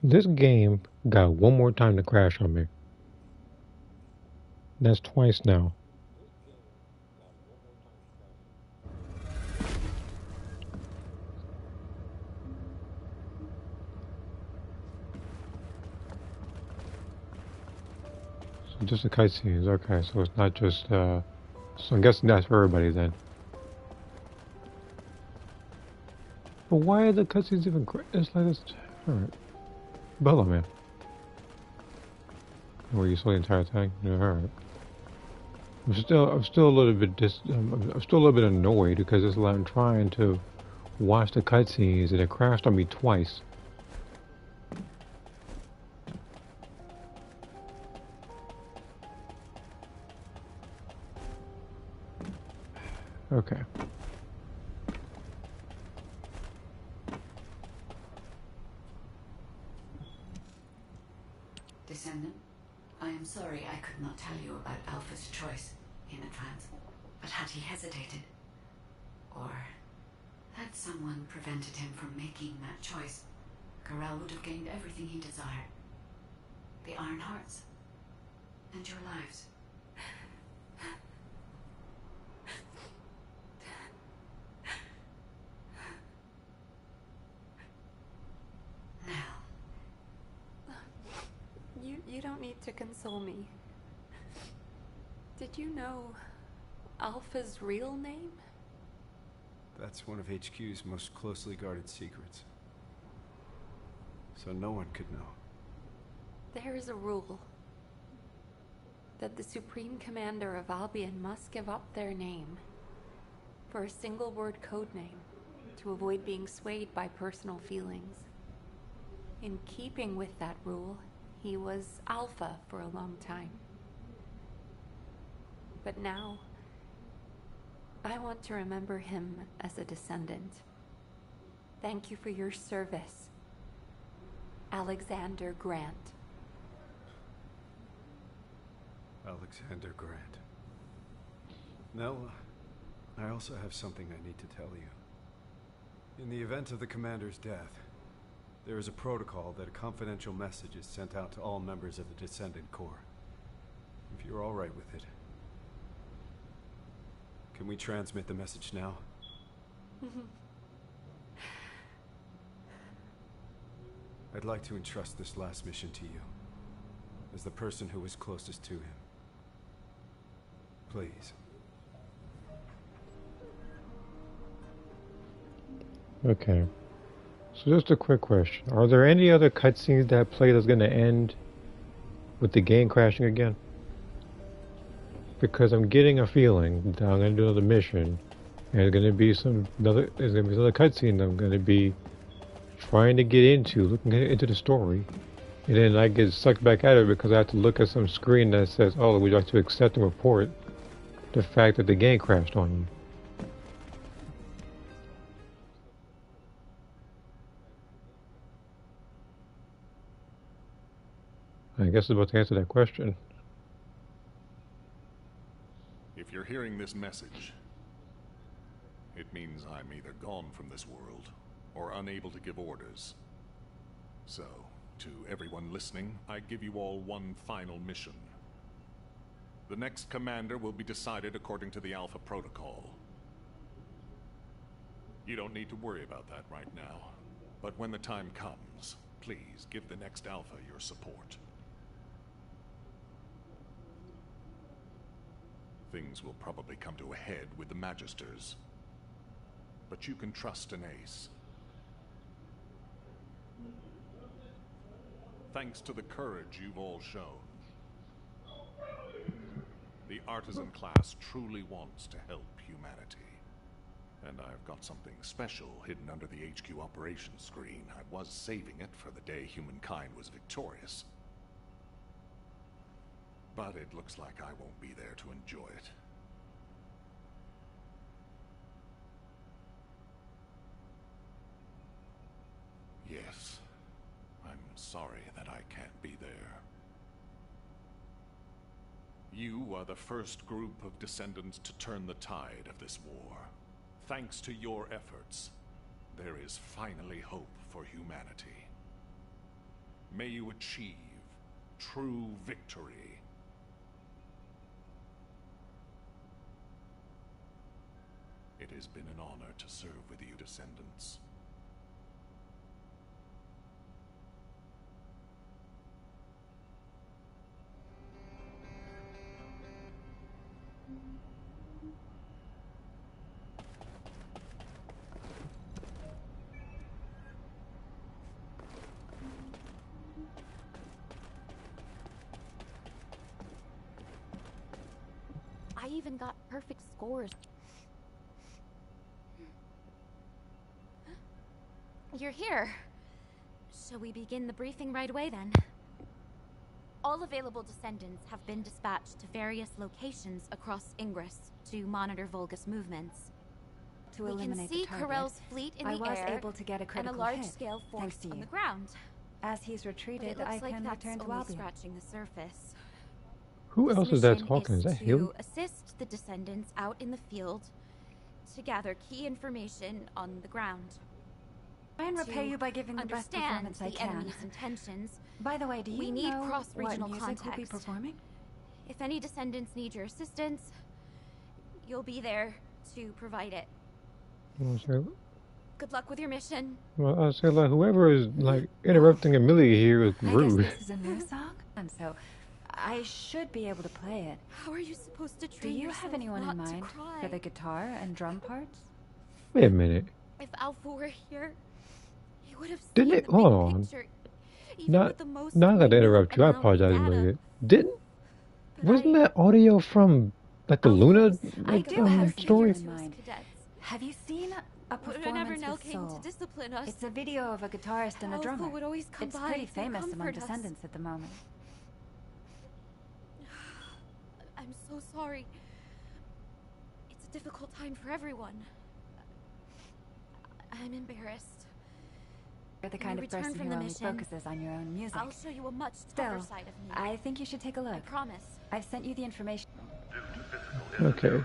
This game got one more time to crash on me. That's twice now. So just the cutscenes, okay, so it's not just, so I'm guessing that's for everybody then. But why are the cutscenes even, it's like this, alright. Hello, man. Were you saw the entire thing? Yeah, alright. I'm still a little bit I'm still a little bit annoyed because it's like I'm trying to watch the cutscenes and it crashed on me twice. Okay. Descendant, I am sorry I could not tell you about Alpha's choice in advance. But had he hesitated, or had someone prevented him from making that choice, Corel would have gained everything he desired. The Iron Hearts, and your lives. Now, You don't need to console me. Did you know Alpha's real name? That's one of HQ's most closely guarded secrets. So no one could know. There is a rule that the Supreme Commander of Albion must give up their name for a single word codename to avoid being swayed by personal feelings. In keeping with that rule, he was Alpha for a long time. But now, I want to remember him as a descendant. Thank you for your service, Alexander Grant. Alexander Grant. Nell, I also have something I need to tell you. In the event of the Commander's death, there is a protocol that a confidential message is sent out to all members of the Descendant Corps. If you're all right with it. Can we transmit the message now? I'd like to entrust this last mission to you, as the person who was closest to him. Please. Okay. So just a quick question. Are there any other cutscenes that play that's going to end with the game crashing again? Because I'm getting a feeling that I'm going to do another mission, and there's going to be another cutscene I'm going to be trying to get into, looking into the story, and then I get sucked back at it because I have to look at some screen that says, "Oh, would you like to accept and report the fact that the game crashed on you?" I guess I'm about to answer that question. If you're hearing this message, it means I'm either gone from this world or unable to give orders. So, to everyone listening, I give you all one final mission. The next commander will be decided according to the Alpha Protocol. You don't need to worry about that right now, but when the time comes, please give the next Alpha your support. Things will probably come to a head with the Magisters, but you can trust an ace. Thanks to the courage you've all shown, the artisan class truly wants to help humanity. And I've got something special hidden under the HQ operations screen. I was saving it for the day humankind was victorious. But it looks like I won't be there to enjoy it. Yes, I'm sorry that I can't be there. You are the first group of descendants to turn the tide of this war. Thanks to your efforts, there is finally hope for humanity. May you achieve true victory. It has been an honor to serve with you, Descendants. I even got perfect scores. You're here. Shall we begin the briefing right away then? All available Descendants have been dispatched to various locations across Ingress to monitor Vulgus movements. To We can eliminate see the target, Karel's fleet in I the was air able to get a and critical a hit, large-scale force thanks to on you. the ground. As he's But retreated, it looks I like can that's return to only Albion. scratching the surface. Who This else is that mission talking? Is that to Haley? assist the Descendants out in the field to gather key information on the ground. Try and repay To you by giving the best understand performance I the can. enemy's intentions. By the way, do you We need know cross-regional what music we'll be context. performing? If any Descendants need your assistance, you'll be there to provide it. Good luck with your mission. Well, I say like whoever is like interrupting Amelia here is I guess rude. this is a new song, and so I should be able to play it. How are you supposed to Do train you yourself have anyone not in to mind cry? for the guitar and drum parts? Wait a minute. If Alpha were here, he would have seen Didn't the it? big Hold on. picture. Even Not, with the most not that to minute interrupt you. I amount of apologize, data. Amelia. Didn't? But Wasn't that audio from like the Alpha Luna was I like, do have story? figures in mind. Cadets. Have you seen a Would have performance never now with came soul? to discipline us. It's a video of a guitarist and a Alpha drummer. would always come It's by pretty to famous among comfort us. Descendants at the moment. I'm so sorry. It's a difficult time for everyone. I'm embarrassed. You're the When kind we of return person from who the only mission, focuses on your own music. I'll show you a much tougher Still, side of me. I think you should take a I look. promise. I've sent you the information. Okay.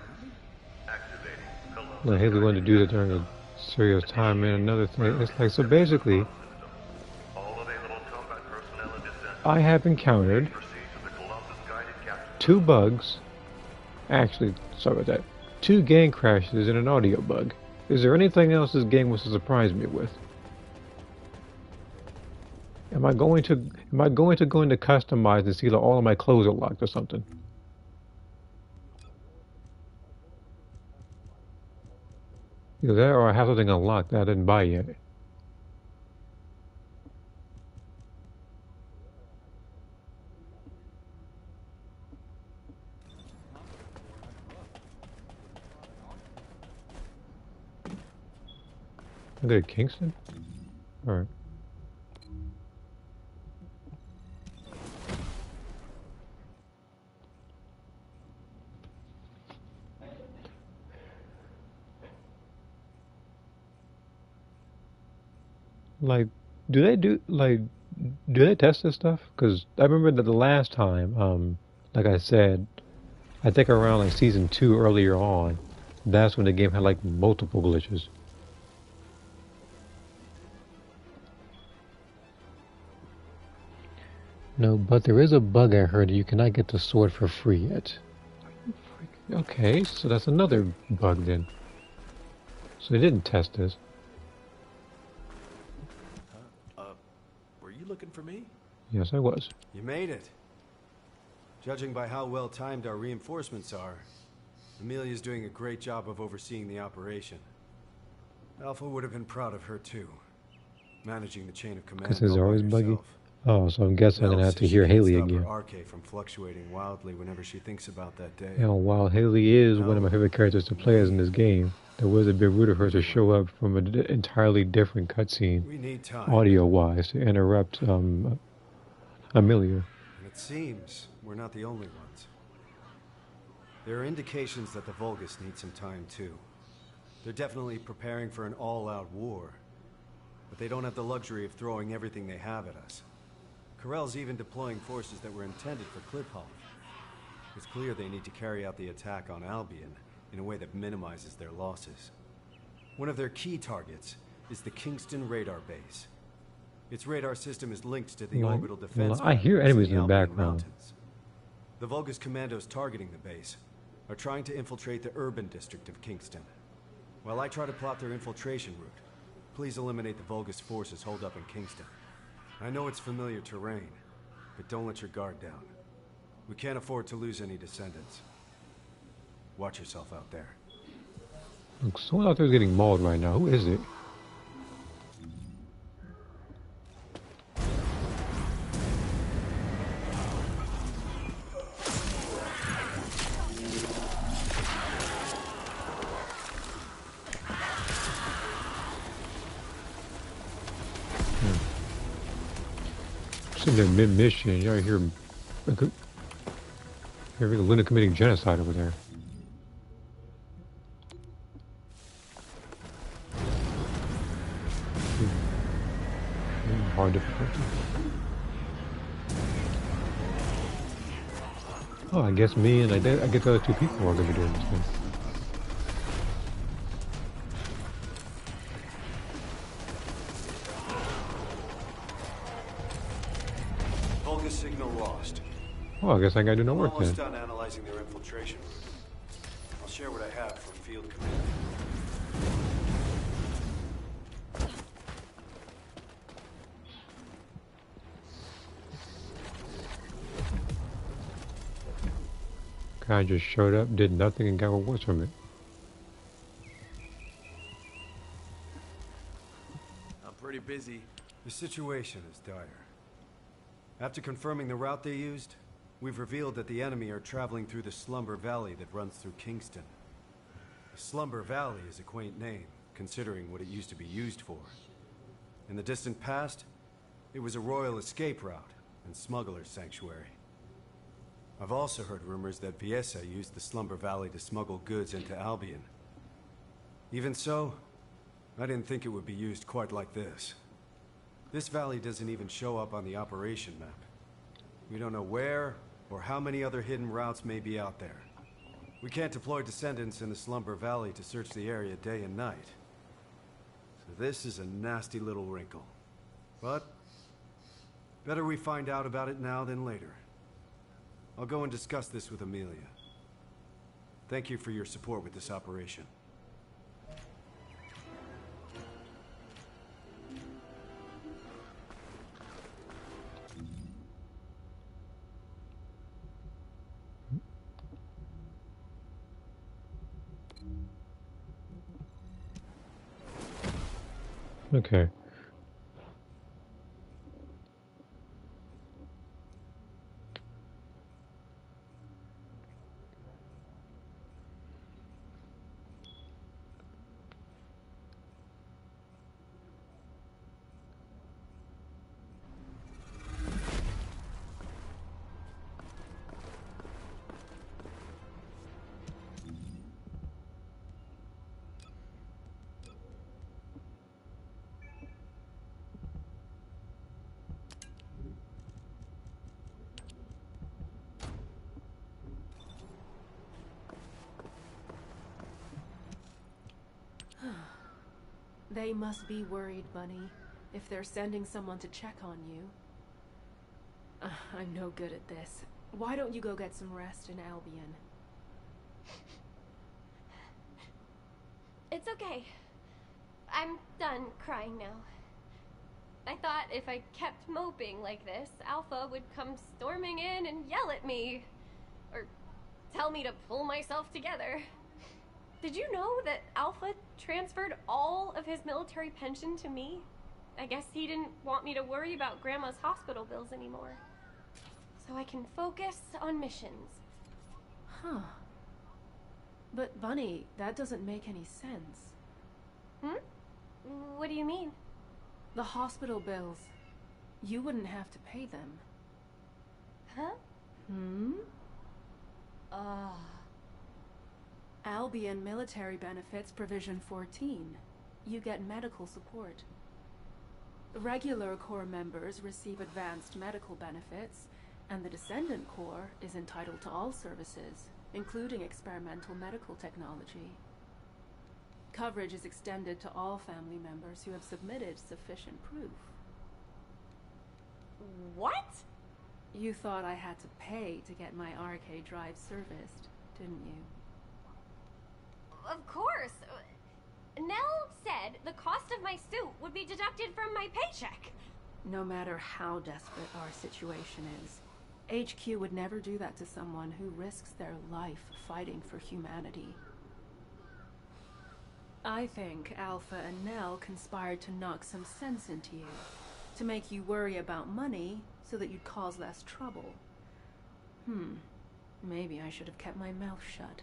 Well, Haley wanted to do that during a serious time, and another thing, it's like, so basically, I have encountered 2 bugs, actually, sorry about that, 2 game crashes and an audio bug. Is there anything else this game was to surprise me with? Am I going to go into customize and see that all of my clothes are locked or something? Either that or I have something unlocked that I didn't buy yet. I go to Kingston? Alright. Like, do they test this stuff? Because I remember that the last time, like I said, I think around like season 2 earlier on, that's when the game had like multiple glitches. No, but there is a bug I heard. You cannot get the sword for free yet. Okay, so that's another bug then. So they didn't test this. Were you looking for me? Yes, I was. You made it. Judging by how well timed our reinforcements are, Amelia's doing a great job of overseeing the operation. Alpha would have been proud of her too, managing the chain of command. Because it's all by always buggy. herself. Oh, so I'm guessing I'm gonna have to Says hear she can't Haley stop her again. arcade from fluctuating wildly whenever she thinks about that day. You know, while Haley is one of my favorite characters to play as in this game, there was a bit rude of her to show up from an entirely different cutscene, We need time. audio-wise, to interrupt Amelia. And it seems we're not the only ones. There are indications that the Vulgus need some time too. They're definitely preparing for an all-out war, but they don't have the luxury of throwing everything they have at us. Karel's even deploying forces that were intended for Kliphoff. It's clear they need to carry out the attack on Albion in a way that minimizes their losses. One of their key targets is the Kingston radar base. Its radar system is linked to the orbital Well, defense I hear batteries enemies in the Albion background. Mountains. The Vulgus commandos targeting the base are trying to infiltrate the urban district of Kingston. While I try to plot their infiltration route, please eliminate the Vulgus forces holed up in Kingston. I know it's familiar terrain, but don't let your guard down. We can't afford to lose any descendants. Watch yourself out there. Look, someone out there is getting mauled right now. Who is it? Sitting there mid-mission, you hear Luna committing genocide over there. Hard difficulty. Oh, I guess me and I guess the other two people are going to be doing this thing. Vulgus signal lost. Well, I guess I got to do no work I'm then. almost done analyzing their infiltration route. I'll share what I have from field command. Guy just showed up, did nothing, and got rewards from it. I'm pretty busy. The situation is dire. After confirming the route they used, we've revealed that the enemy are traveling through the Slumber Valley that runs through Kingston. The Slumber Valley is a quaint name, considering what it used to be used for. In the distant past, it was a royal escape route and smuggler's sanctuary. I've also heard rumors that Viesa used the Slumber Valley to smuggle goods into Albion. Even so, I didn't think it would be used quite like this. This valley doesn't even show up on the operation map. We don't know where or how many other hidden routes may be out there. We can't deploy Descendants in the Slumber Valley to search the area day and night. So this is a nasty little wrinkle. But better we find out about it now than later. I'll go and discuss this with Amelia. Thank you for your support with this operation. Okay. They must be worried, Bunny, if they're sending someone to check on you. I'm no good at this. Why don't you go get some rest in Albion? It's okay. I'm done crying now. I thought if I kept moping like this, Alpha would come storming in and yell at me. Or tell me to pull myself together. Did you know that Alpha transferred all of his military pension to me? I guess he didn't want me to worry about Grandma's hospital bills anymore. So I can focus on missions. Huh. But Bunny, that doesn't make any sense. What do you mean? The hospital bills. You wouldn't have to pay them. Huh? Albion Military Benefits Provision 14. You get medical support. Regular Corps members receive advanced medical benefits, and the Descendant Corps is entitled to all services, including experimental medical technology. Coverage is extended to all family members who have submitted sufficient proof. What? You thought I had to pay to get my arcade drive serviced, didn't you? Of course. Nell said the cost of my suit would be deducted from my paycheck. No matter how desperate our situation is, HQ would never do that to someone who risks their life fighting for humanity. I think Alpha and Nell conspired to knock some sense into you, to make you worry about money so that you'd cause less trouble. Maybe I should have kept my mouth shut.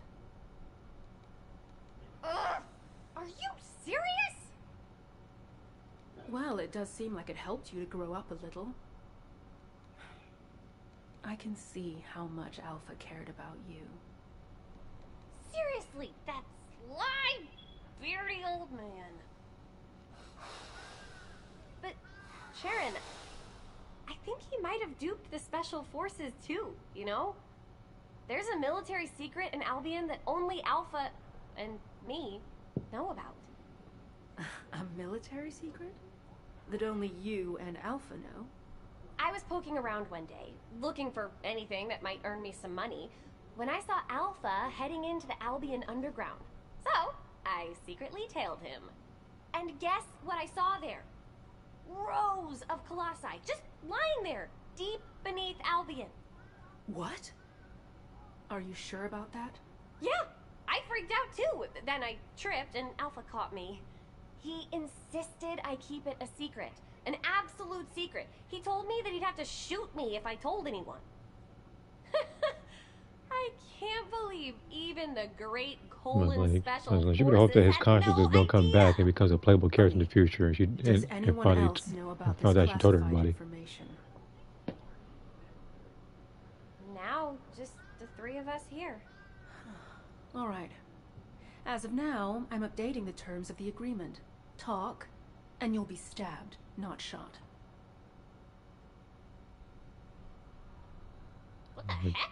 Ugh! Are you serious? Well, it does seem like it helped you to grow up a little. I can see how much Alpha cared about you. Seriously, that sly, beardy old man. But, Sharon, I think he might have duped the Special Forces too, you know? There's a military secret in Albion that only Alpha and me know about. A military secret? That only you and Alpha know? I was poking around one day, looking for anything that might earn me some money, when I saw Alpha heading into the Albion Underground. So, I secretly tailed him. And guess what I saw there? Rows of colossi, just lying there, deep beneath Albion. What? Are you sure about that? Yeah, I freaked out too. Then I tripped and Alpha caught me. He insisted I keep it a secret. An absolute secret. He told me that he'd have to shoot me if I told anyone. I can't believe even the great colon special forces she would hope that his had consciousness no don't come idea. back and becomes a playable character in the future. And she Does and anyone finally else know about found this out she told classified everybody. information? Now, just the three of us here. All right. As of now, I'm updating the terms of the agreement. Talk, and you'll be stabbed, not shot. What the heck?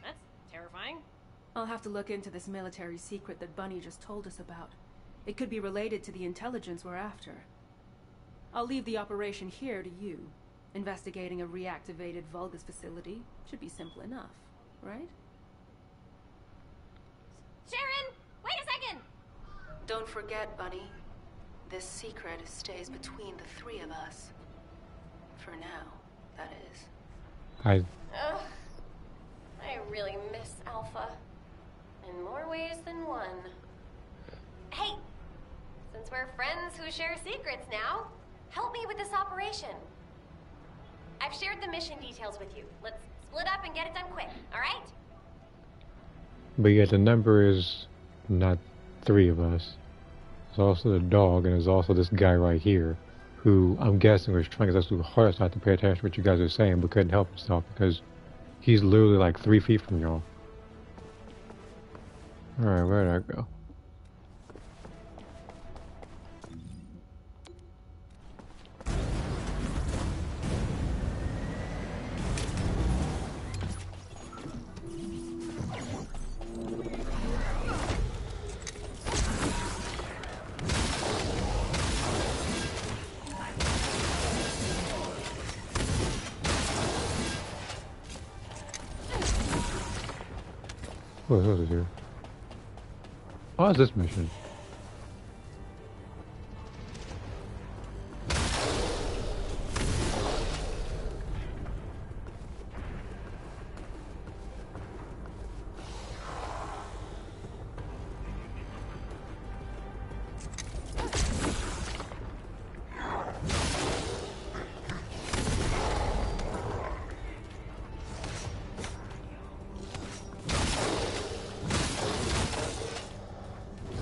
That's terrifying. I'll have to look into this military secret that Bunny just told us about. It could be related to the intelligence we're after. I'll leave the operation here to you. Investigating a reactivated Vulgus facility should be simple enough, right? Sharon, wait a second! Don't forget, Bunny. This secret stays between the three of us. For now, that is. I Ugh. I really miss Alpha. In more ways than one. Hey! Since we're friends who share secrets now, help me with this operation. I've shared the mission details with you. Let's split up and get it done quick, alright? but yet the number is not three of us. There's also the dog, and there's also this guy right here, who I'm guessing was trying his absolute hardest not to pay attention to what you guys are saying, but couldn't help himself because he's literally like 3 feet from y'all. Alright, where did I go? What else is here? Oh, what's this mission?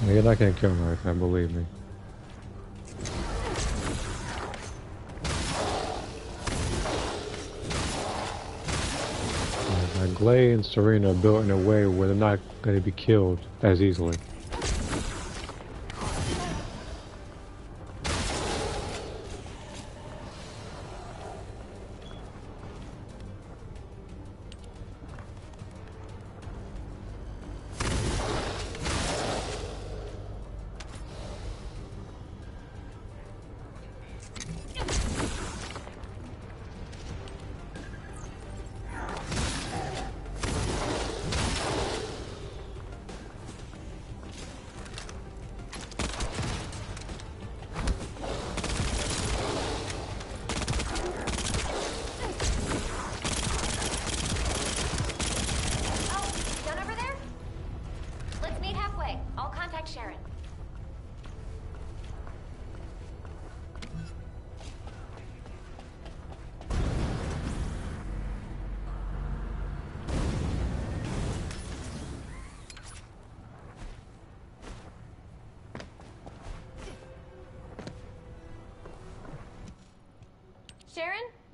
You're not gonna kill me like that, believe me. Glay and Serena are built in a way where they're not going to be killed as easily.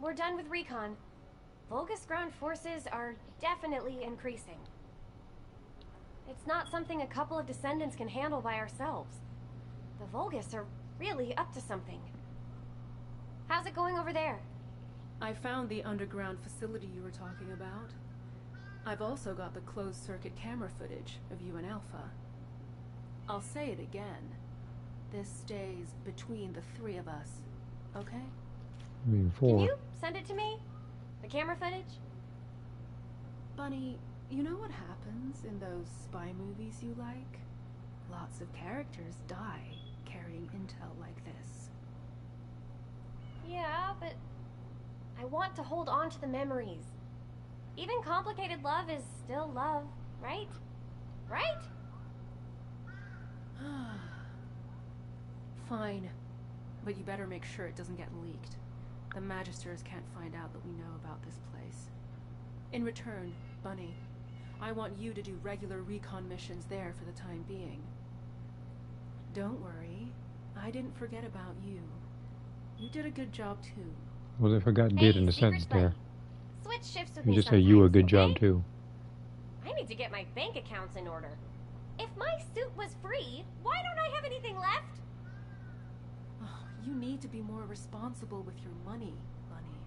we're done with recon. Vulgus ground forces are definitely increasing. It's not something a couple of Descendants can handle by ourselves. The Vulgus are really up to something. How's it going over there? I found the underground facility you were talking about. I've also got the closed-circuit camera footage of you and Alpha. I'll say it again. This stays between the three of us, okay? I mean, Can 4. you send it to me? The camera footage? Bunny, you know what happens in those spy movies you like? Lots of characters die carrying intel like this. Yeah, but I want to hold on to the memories. Even complicated love is still love, right? Right? Fine. But you better make sure it doesn't get leaked. The Magisters can't find out that we know about this place. In return, Bunny, I want you to do regular recon missions there for the time being. Don't worry, I didn't forget about you. You did a good job too. Well, I forgot Hey, did in a Secret sense there. Buddy. Switch shifts with You me just say you a sometimes, good okay? job too. I need to get my bank accounts in order. If my suit was free, why don't I have anything left? Oh, you need to be more responsible with your money, Bunny.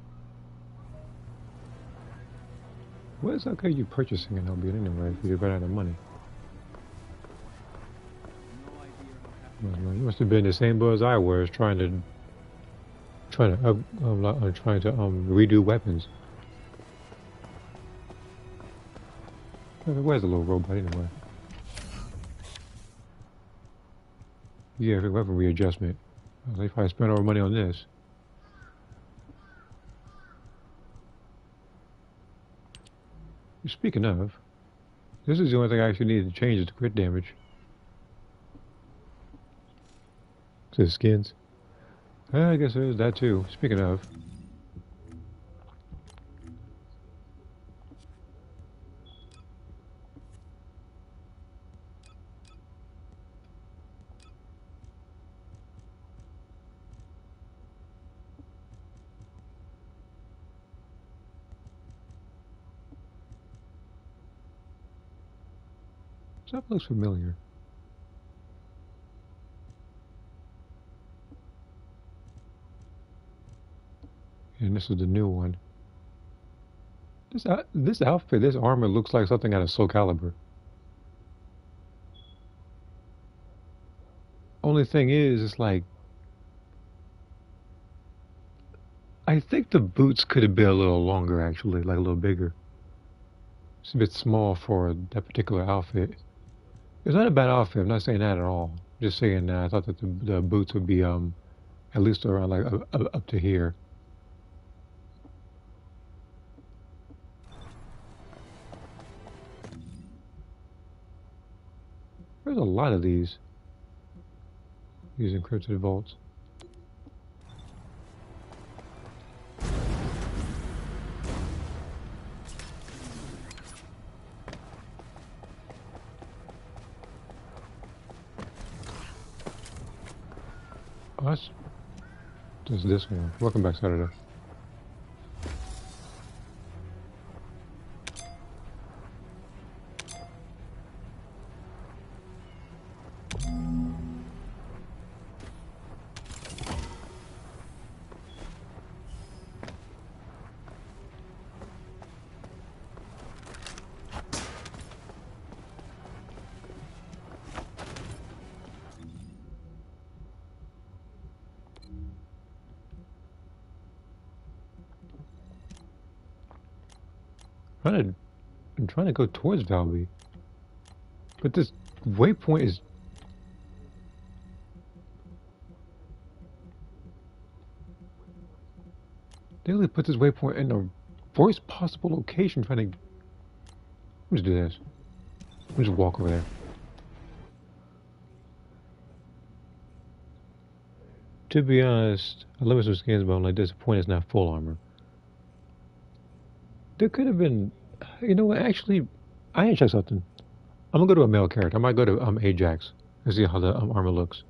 What is okay you purchasing an Albion anyway if you run out of money? Well, you must have been the same boy as I was trying to redo weapons. Where's the little robot anyway? Yeah, for weapon readjustment. If I spend all our money on this. Speaking of, this is the only thing I actually need to change is the crit damage. To the skins. I guess there's that too. Speaking of. That looks familiar. And this is the new one. This outfit, this armor looks like something out of Soul Calibur. Only thing is, it's like I think the boots could have been a little longer, actually, like a little bigger. It's a bit small for that particular outfit. It's not a bad outfit. I'm not saying that at all. Just saying that I thought that the boots would be at least around like up to here. There's a lot of these encrypted vaults. Oh, that's this one. Welcome back, Saturday. I'm trying to go towards Valby, but this waypoint is. They only put this waypoint in the worst possible location. Trying to. Let's do this. Let's just walk over there. To be honest, I love some skins, but I'm like disappointed it's not full armor. There could have been, you know what? Actually, I need to check something. I'm gonna go to a male character. I might go to Ajax and see how the armor looks.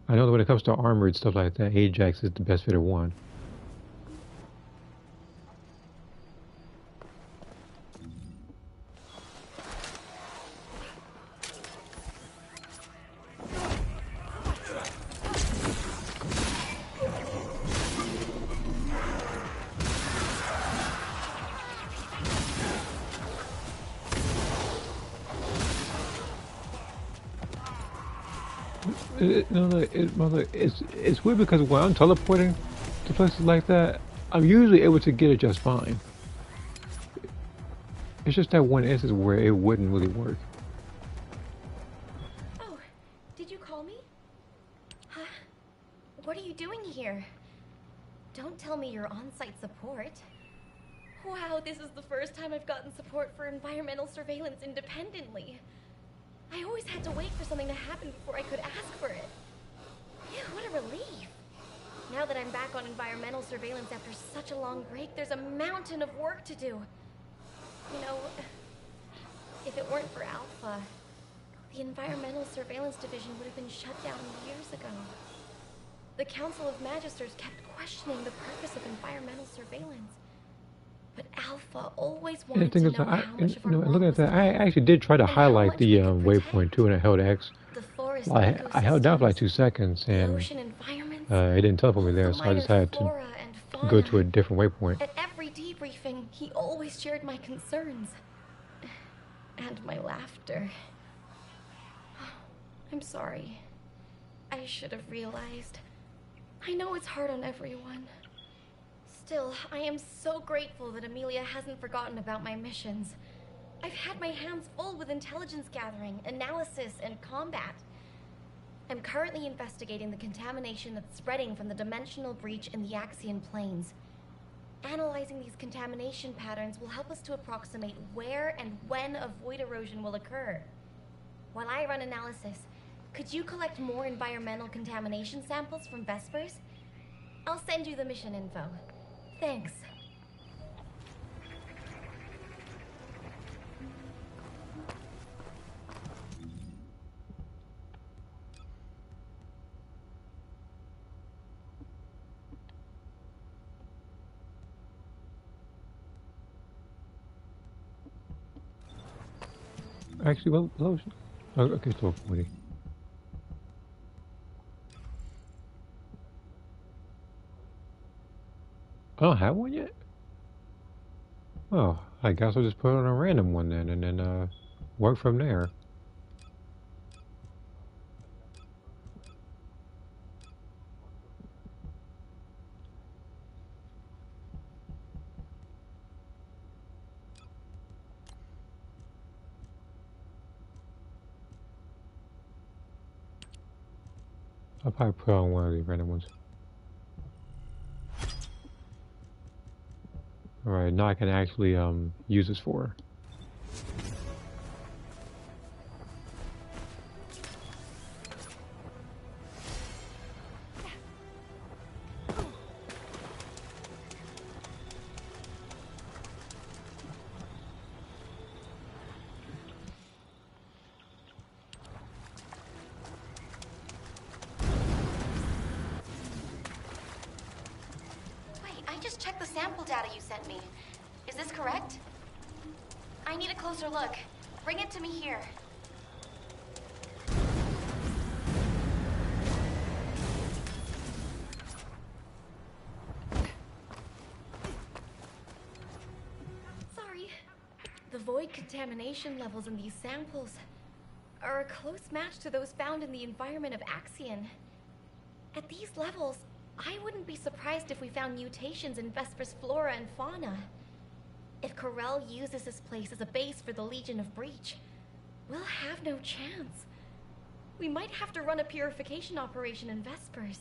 I know that when it comes to armored stuff like that, Ajax is the best fitted one. It's weird because when I'm teleporting to places like that, I'm usually able to get it just fine. It's just that one instance where it wouldn't really work. Oh, did you call me? Huh? What are you doing here? Don't tell me you're on-site support. Wow, this is the first time I've gotten support for environmental surveillance independently. I always had to wait for something to happen before I could ask for it. Phew, what a relief. Now that I'm back on environmental surveillance after such a long break, there's a mountain of work to do. You know, if it weren't for Alpha, the Environmental Surveillance Division would have been shut down years ago. The Council of Magisters kept questioning the purpose of environmental surveillance. But Alpha always wanted to know how much of our world looking at was that, I left, actually did try to and how highlight much the we could waypoint too, and I held X. the forest I held down for like 2 seconds, the and ocean environments, it didn't teleport me there, the so I just minor had to flora and fauna. go to a different waypoint. At every debriefing, he always shared my concerns. And my laughter. I'm sorry. I should have realized. I know it's hard on everyone. Still, I am so grateful that Amelia hasn't forgotten about my missions. I've had my hands full with intelligence gathering, analysis, and combat. I'm currently investigating the contamination that's spreading from the dimensional breach in the Axian plains. Analyzing these contamination patterns will help us to approximate where and when a void erosion will occur. While I run analysis, could you collect more environmental contamination samples from Vespers? I'll send you the mission info. Thanks. Actually, well, oh, okay, still 40. I don't have one yet? Oh, I guess I'll just put on a random one then, and then work from there. I'll probably put on one of these random ones. Alright, now I can actually use this for her. Check the sample data you sent me. Is this correct? I need a closer look. Bring it to me here. Sorry. The void contamination levels in these samples are a close match to those found in the environment of Axion. At these levels, I wouldn't be surprised if we found mutations in Vesper's flora and fauna. If Corel uses this place as a base for the Legion of Breach, we'll have no chance. We might have to run a purification operation in Vespers.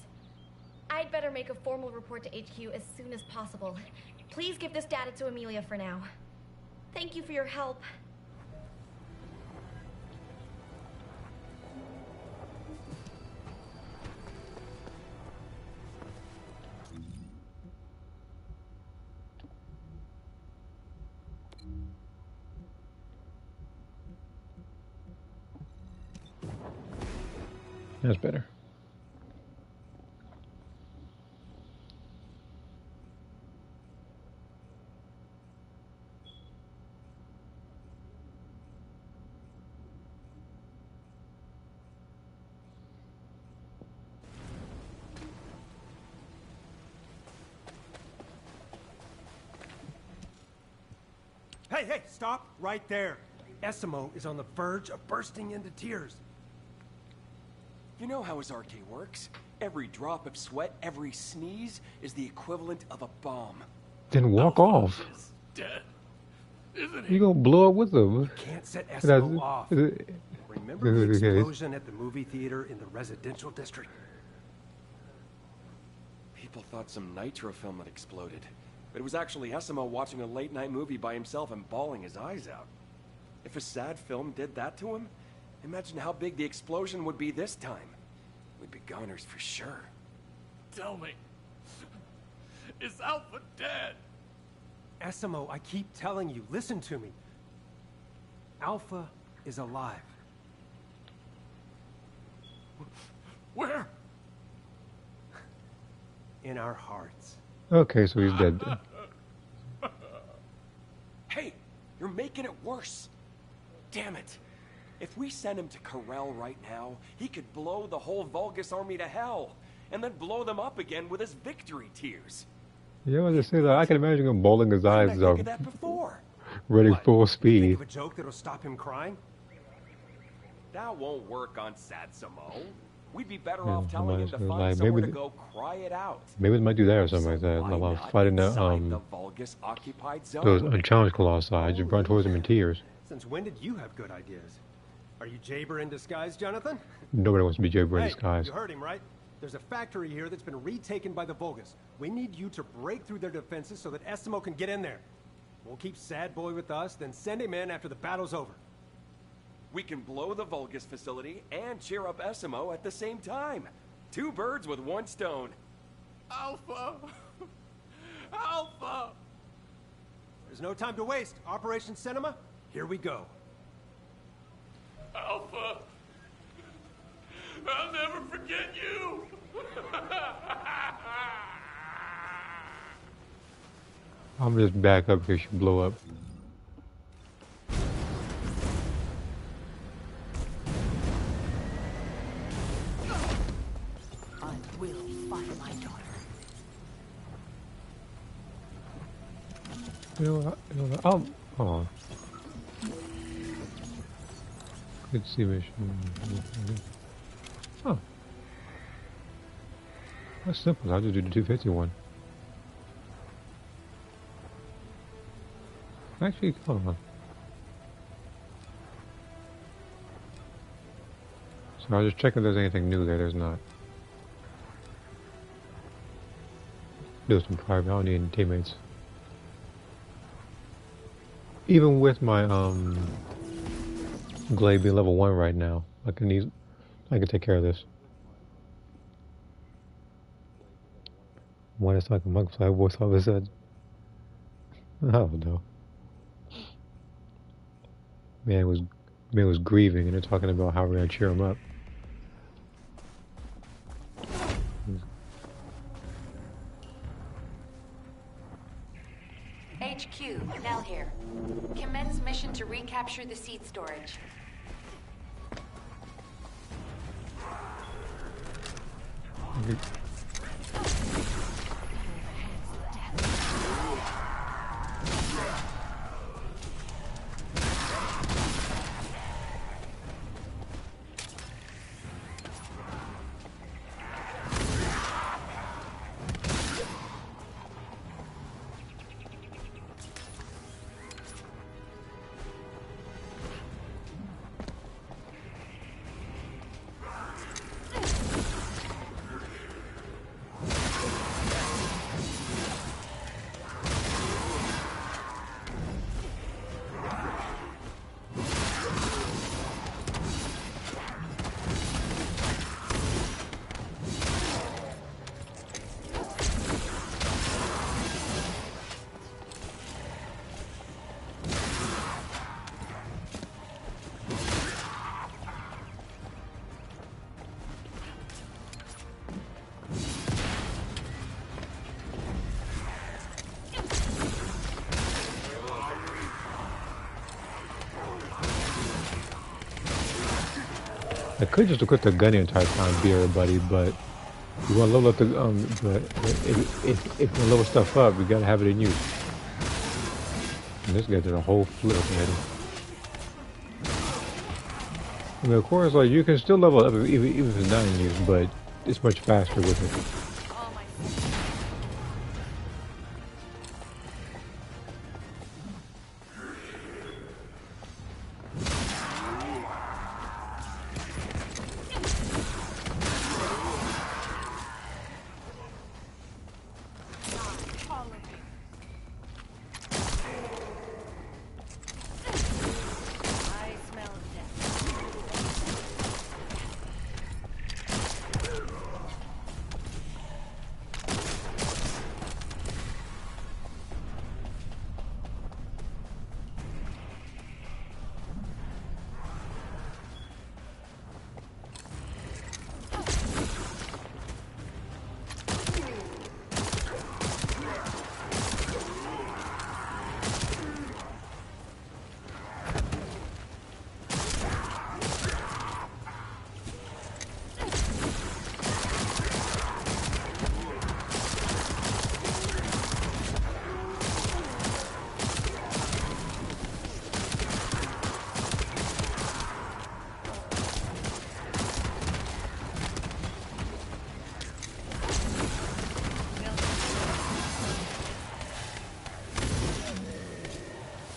I'd better make a formal report to HQ as soon as possible. Please give this data to Amelia for now. Thank you for your help. That's better. Hey, stop right there. Essimo is on the verge of bursting into tears. You know how Azarte works. Every drop of sweat, every sneeze is the equivalent of a bomb. Then walk off. Is dead, isn't You gonna blow up with them? Can't set Essimo off. Remember Remember the explosion at the movie theater in the residential district? People thought some nitro film had exploded. But it was actually Essimo watching a late-night movie by himself and bawling his eyes out. If a sad film did that to him, imagine how big the explosion would be this time. We'd be goners for sure. Tell me, is Alpha dead? Essimo, I keep telling you, listen to me. Alpha is alive. Where? In our hearts. Okay, so he's dead. Hey, you're making it worse. Damn it. If we send him to Corel right now, he could blow the whole Vulgus army to hell, and then blow them up again with his victory tears. Yeah, I was just saying that. I can imagine him bowling his eyes Think out, of that before. running full Think speed. of a joke that'll stop him crying? That won't work on Satsuma. We'd be better Yeah, off telling him to like, find maybe somewhere to the- go cry it out. Maybe they might do that or something like So that. why While not fighting the inside the Vulgus occupied zone? those unchallenged colossi, just run towards them in tears. Since when did you have good ideas? Are you Jaber in disguise, Jonathan? Nobody wants to be Jaber in Hey, disguise. you heard him, right? There's a factory here that's been retaken by the Vulgus. We need you to break through their defenses so that Essimo can get in there. We'll keep Sad Boy with us, then send him in after the battle's over. We can blow the Vulgus facility and cheer up Essimo at the same time. 2 birds with 1 stone. Alpha! Alpha! There's no time to waste. Operation Cinema, here we go. Alpha! I'll never forget you! I'm just back up here. She blow up. I will find my daughter. You know what? You know what? Oh, hold on. Good see mission. Oh. That's simple. I'll just do the 251. Actually, hold on. So I'll just check if there's anything new there. There's not. Do some private. I don't need any teammates. Even with my Glade being level 1 right now, I can take care of this. Why is like a monkey voice all of a sudden? I don't know. Man was grieving, and they're talking about how we're gonna cheer him up. HQ, Nell here. Commence mission to recapture the seed storage. I could just equip the gun the entire time, be everybody, but you want to level up the but if you level stuff up, you gotta have it in use. And this guy did a whole flip, man. I mean, of course, like you can still level up even if it's not in use, but it's much faster with it.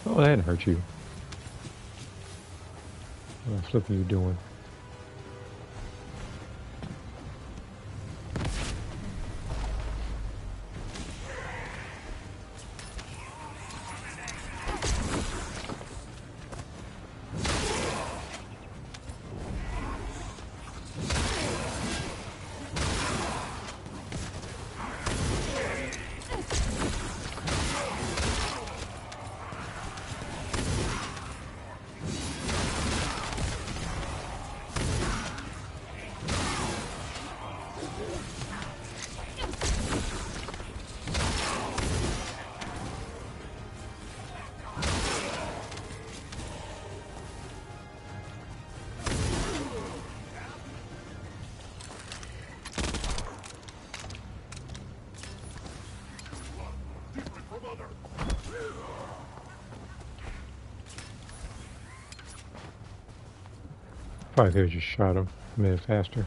Oh, that didn't hurt you. What the flip are you doing? Probably could have just shot him a minute faster.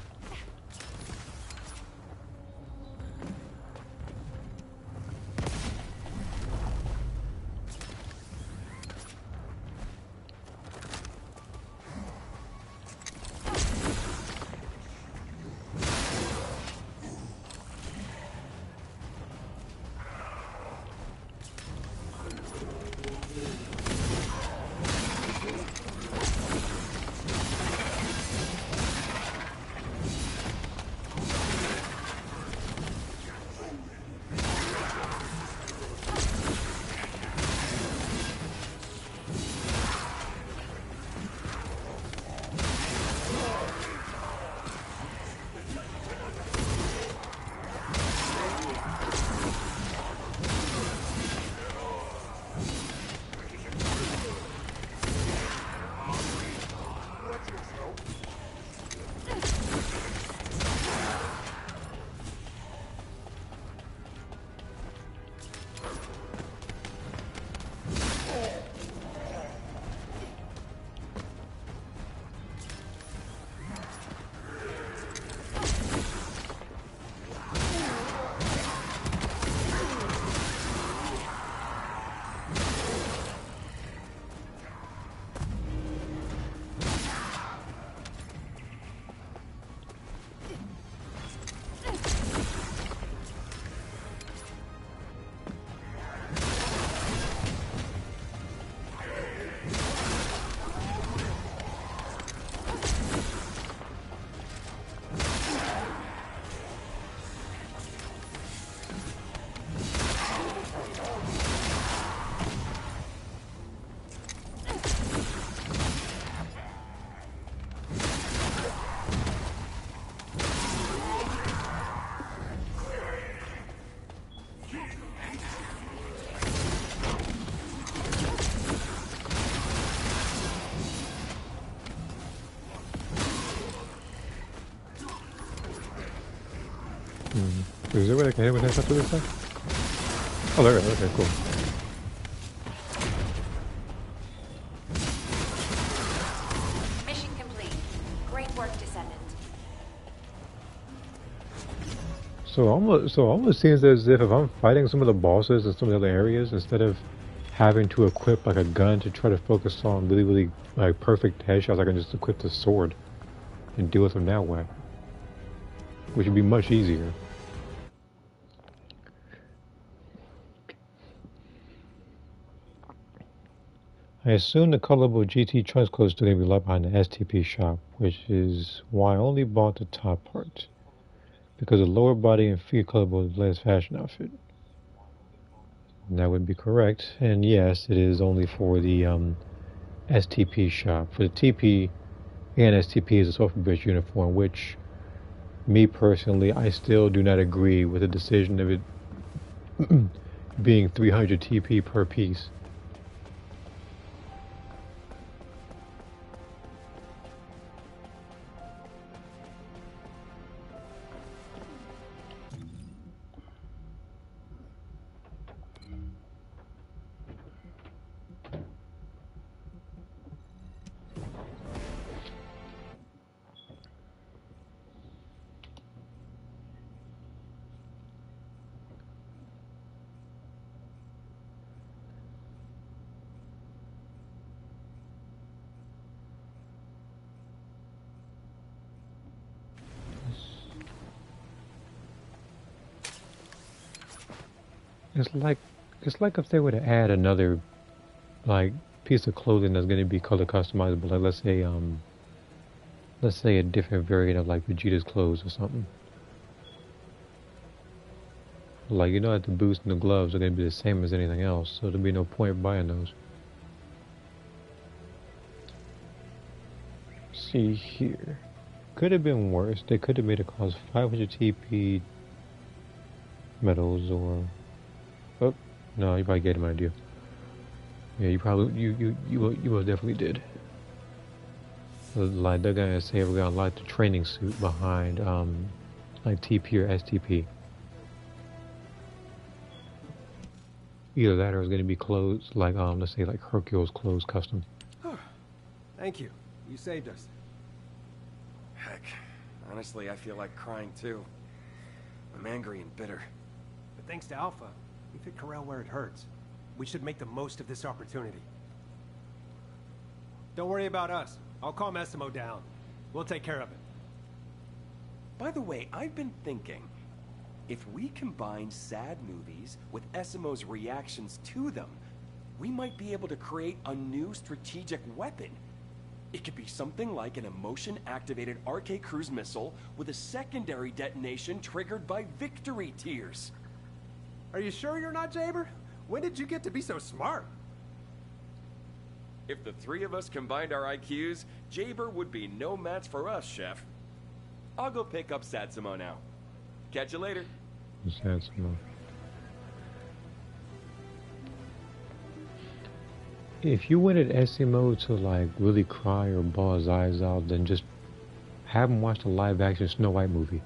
Is there a way I can hit with this after this thing? Oh, there we go. Okay, cool. Mission complete. So almost seems as if I'm fighting some of the bosses in some of the other areas, instead of having to equip like a gun to try to focus on really like perfect headshots, I can just equip the sword and deal with them that way, which would be much easier. I assume the colorable GT trunks clothes still gonna be left behind the STP shop, which is why I only bought the top part, because the lower body and feet colorable is the latest fashion outfit. And that would be correct, and yes, it is only for the STP shop. For the TP and STP is a software based uniform, which, me personally, I still do not agree with the decision of it being 300 TP per piece. It's like it's like if they were to add another like piece of clothing that's going to be color customizable. Like let's say a different variant of like Vegeta's clothes or something. Like that the boots and the gloves are going to be the same as anything else, so there'll be no point buying those. See here, could have been worse. They could have made it cost 500 TP medals or. Oh, no, you probably get my idea. Yeah, you probably you most definitely did. Like they're gonna say we're gonna light the training suit behind like TP or STP. Either that or it's gonna be clothes like let's say like Hercule's clothes custom. Thank you. You saved us. Heck, honestly, I feel like crying too. I'm angry and bitter. But thanks to Alpha, we fit Corel where it hurts. We should make the most of this opportunity. Don't worry about us. I'll calm Essimo down. We'll take care of it. By the way, I've been thinking, if we combine sad movies with Essimo's reactions to them, we might be able to create a new strategic weapon. It could be something like an emotion-activated RK cruise missile with a secondary detonation triggered by victory tears. Are you sure you're not Jaber? When did you get to be so smart? If the three of us combined our IQs, Jaber would be no match for us, Chef. I'll go pick up Satsuma now. Catch you later. Satsuma. If you wanted Essimo to like really cry or bawl his eyes out, then just have him watch the live action Snow White movie.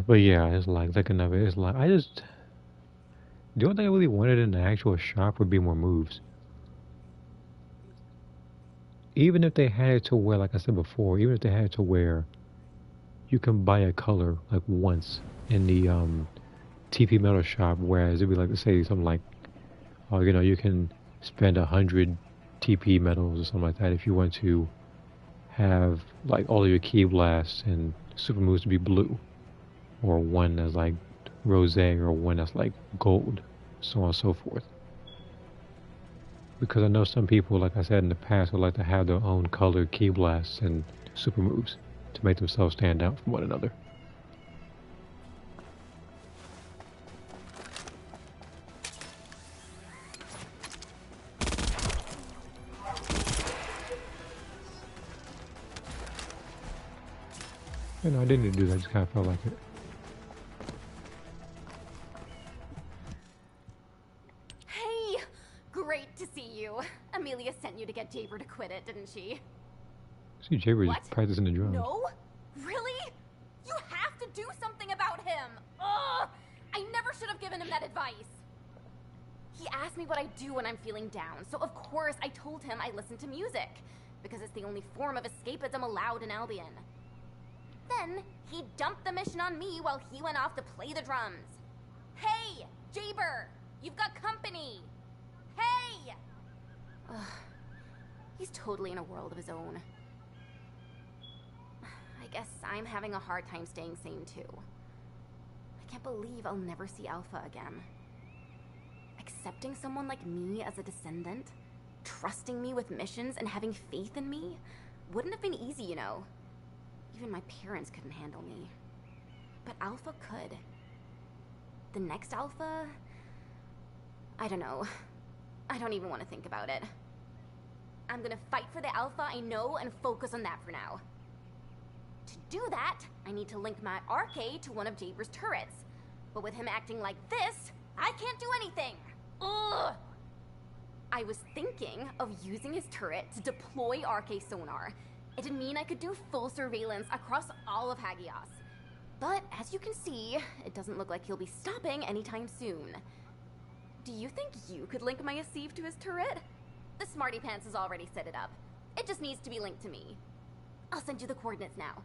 But yeah, it's like thinking of it, it's like the only thing I really wanted in the actual shop would be more moves. Even if they had it to where, like I said before, even if they had it to where you can buy a color like once in the TP metal shop, whereas it'd be like to say something like, oh, you can spend 100 TP metals or something like that if you want to have like all of your key blasts and super moves to be blue, or one that's like rose, or one that's like gold, so on and so forth. Because I know some people, like I said in the past, would like to have their own colored key blasts and super moves to make themselves stand out from one another. I didn't need to do that, I just kind of felt like it. she? See, Jaber is What? practicing the drums. No? Really? You have to do something about him! Ugh! I never should have given him that advice. He asked me what I do when I'm feeling down, so of course I told him I listen to music, because it's the only form of escapism allowed in Albion. Then, he dumped the mission on me while he went off to play the drums. Hey, Jaber! You've got company! Hey! Ugh. He's totally in a world of his own. I guess I'm having a hard time staying sane too. I can't believe I'll never see Alpha again. Accepting someone like me as a descendant, trusting me with missions and having faith in me, wouldn't have been easy, you know. Even my parents couldn't handle me. But Alpha could. The next Alpha? I don't know. I don't even want to think about it. I'm gonna fight for the Alpha I know and focus on that for now. To do that, I need to link my arcade to one of Jaber's turrets. But with him acting like this, I can't do anything. Ugh! I was thinking of using his turret to deploy arcade sonar. It'd mean I could do full surveillance across all of Hagios. But as you can see, it doesn't look like he'll be stopping anytime soon. Do you think you could link my Asif to his turret? The Smarty Pants has already set it up. It just needs to be linked to me. I'll send you the coordinates now.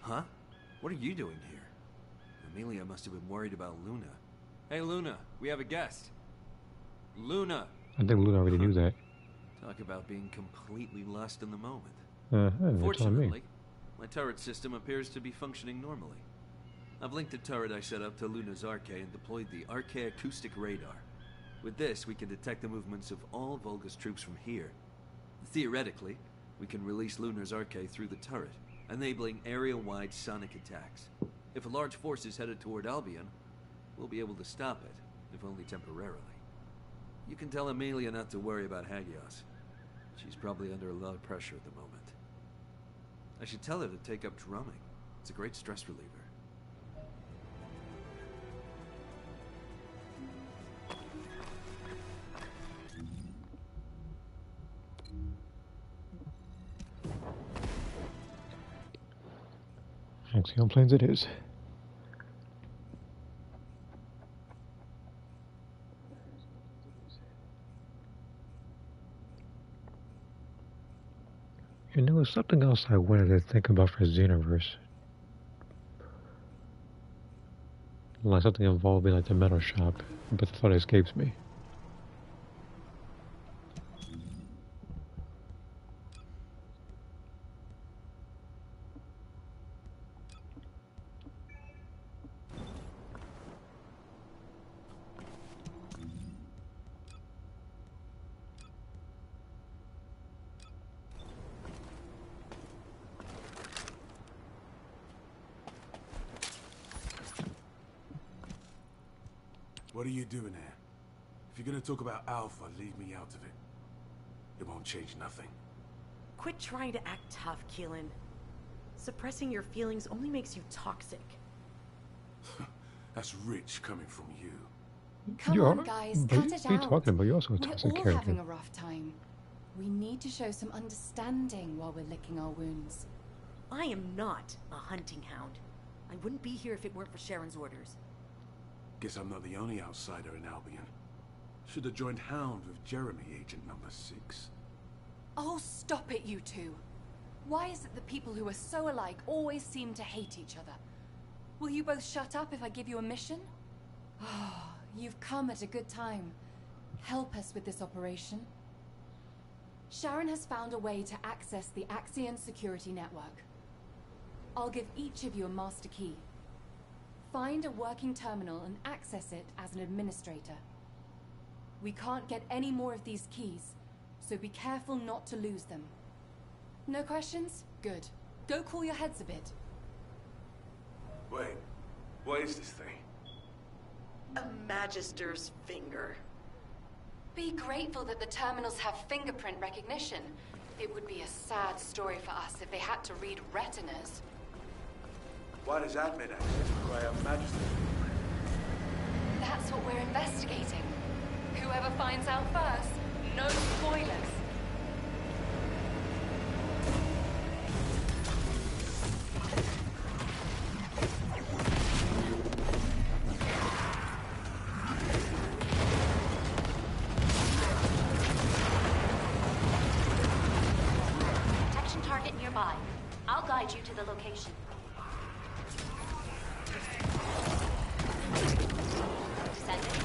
Huh? What are you doing here? Amelia must have been worried about Luna. Hey, Luna, we have a guest. Luna! I think Luna already knew that. Talk about being completely lost in the moment. That's on me. Fortunately, my turret system appears to be functioning normally. I've linked the turret I set up to Luna's arcade and deployed the arcade acoustic radar. With this, we can detect the movements of all Volga's troops from here. Theoretically, we can release Luna's arcade through the turret, enabling area-wide sonic attacks. If a large force is headed toward Albion, we'll be able to stop it, if only temporarily. You can tell Amelia not to worry about Hagios. She's probably under a lot of pressure at the moment. I should tell her to take up drumming. It's a great stress reliever. Axion planes it is. You know, something else I wanted to think about for Xenoverse. Like something involving like the metal shop, but the thought escapes me. What are you doing here? If you're gonna talk about Alpha, leave me out of it. It won't change nothing. Quit trying to act tough, Keelan. Suppressing your feelings only makes you toxic. That's rich coming from you. Come on, guys, cut it What are you out. talking about? You're also a toxic We're all character. having a rough time. We need to show some understanding while we're licking our wounds. I am not a hunting hound. I wouldn't be here if it weren't for Sharon's orders. Guess I'm not the only outsider in Albion. Should have joined Hound with Jeremy, Agent number 6. Oh, stop it, you two. Why is it that people who are so alike always seem to hate each other? Will you both shut up if I give you a mission? Oh, you've come at a good time. Help us with this operation. Sharon has found a way to access the Axion security network. I'll give each of you a master key. Find a working terminal and access it as an administrator. We can't get any more of these keys, so be careful not to lose them. No questions? Good. Go cool your heads a bit. Wait, what is this thing? A Magister's finger. Be grateful that the terminals have fingerprint recognition. It would be a sad story for us if they had to read retinas. Why does admin access require a magistrate? That's what we're investigating. Whoever finds out first, no spoilers. Detection target nearby. I'll guide you to the location. Descendant.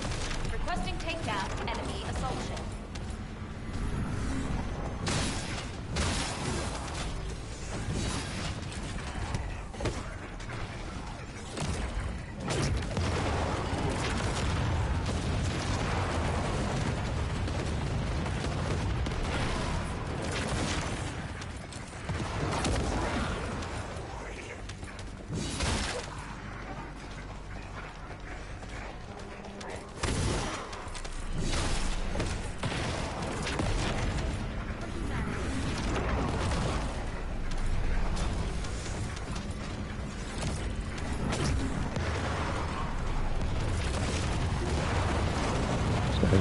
Requesting takedown enemy assault ship.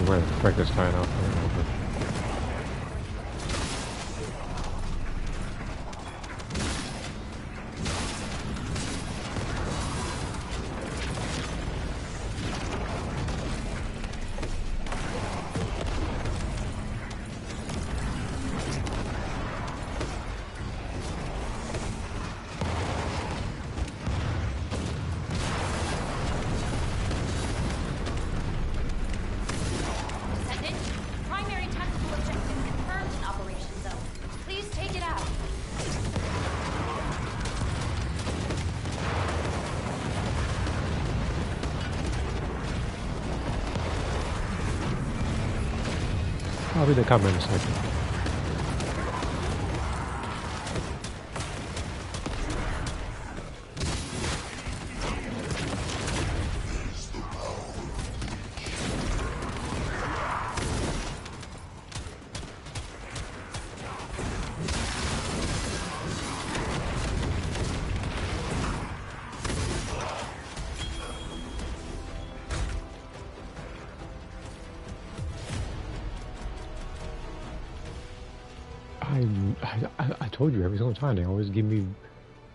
Where the frick is tying off? I'll read the comment in a second. I told you every single time they always give me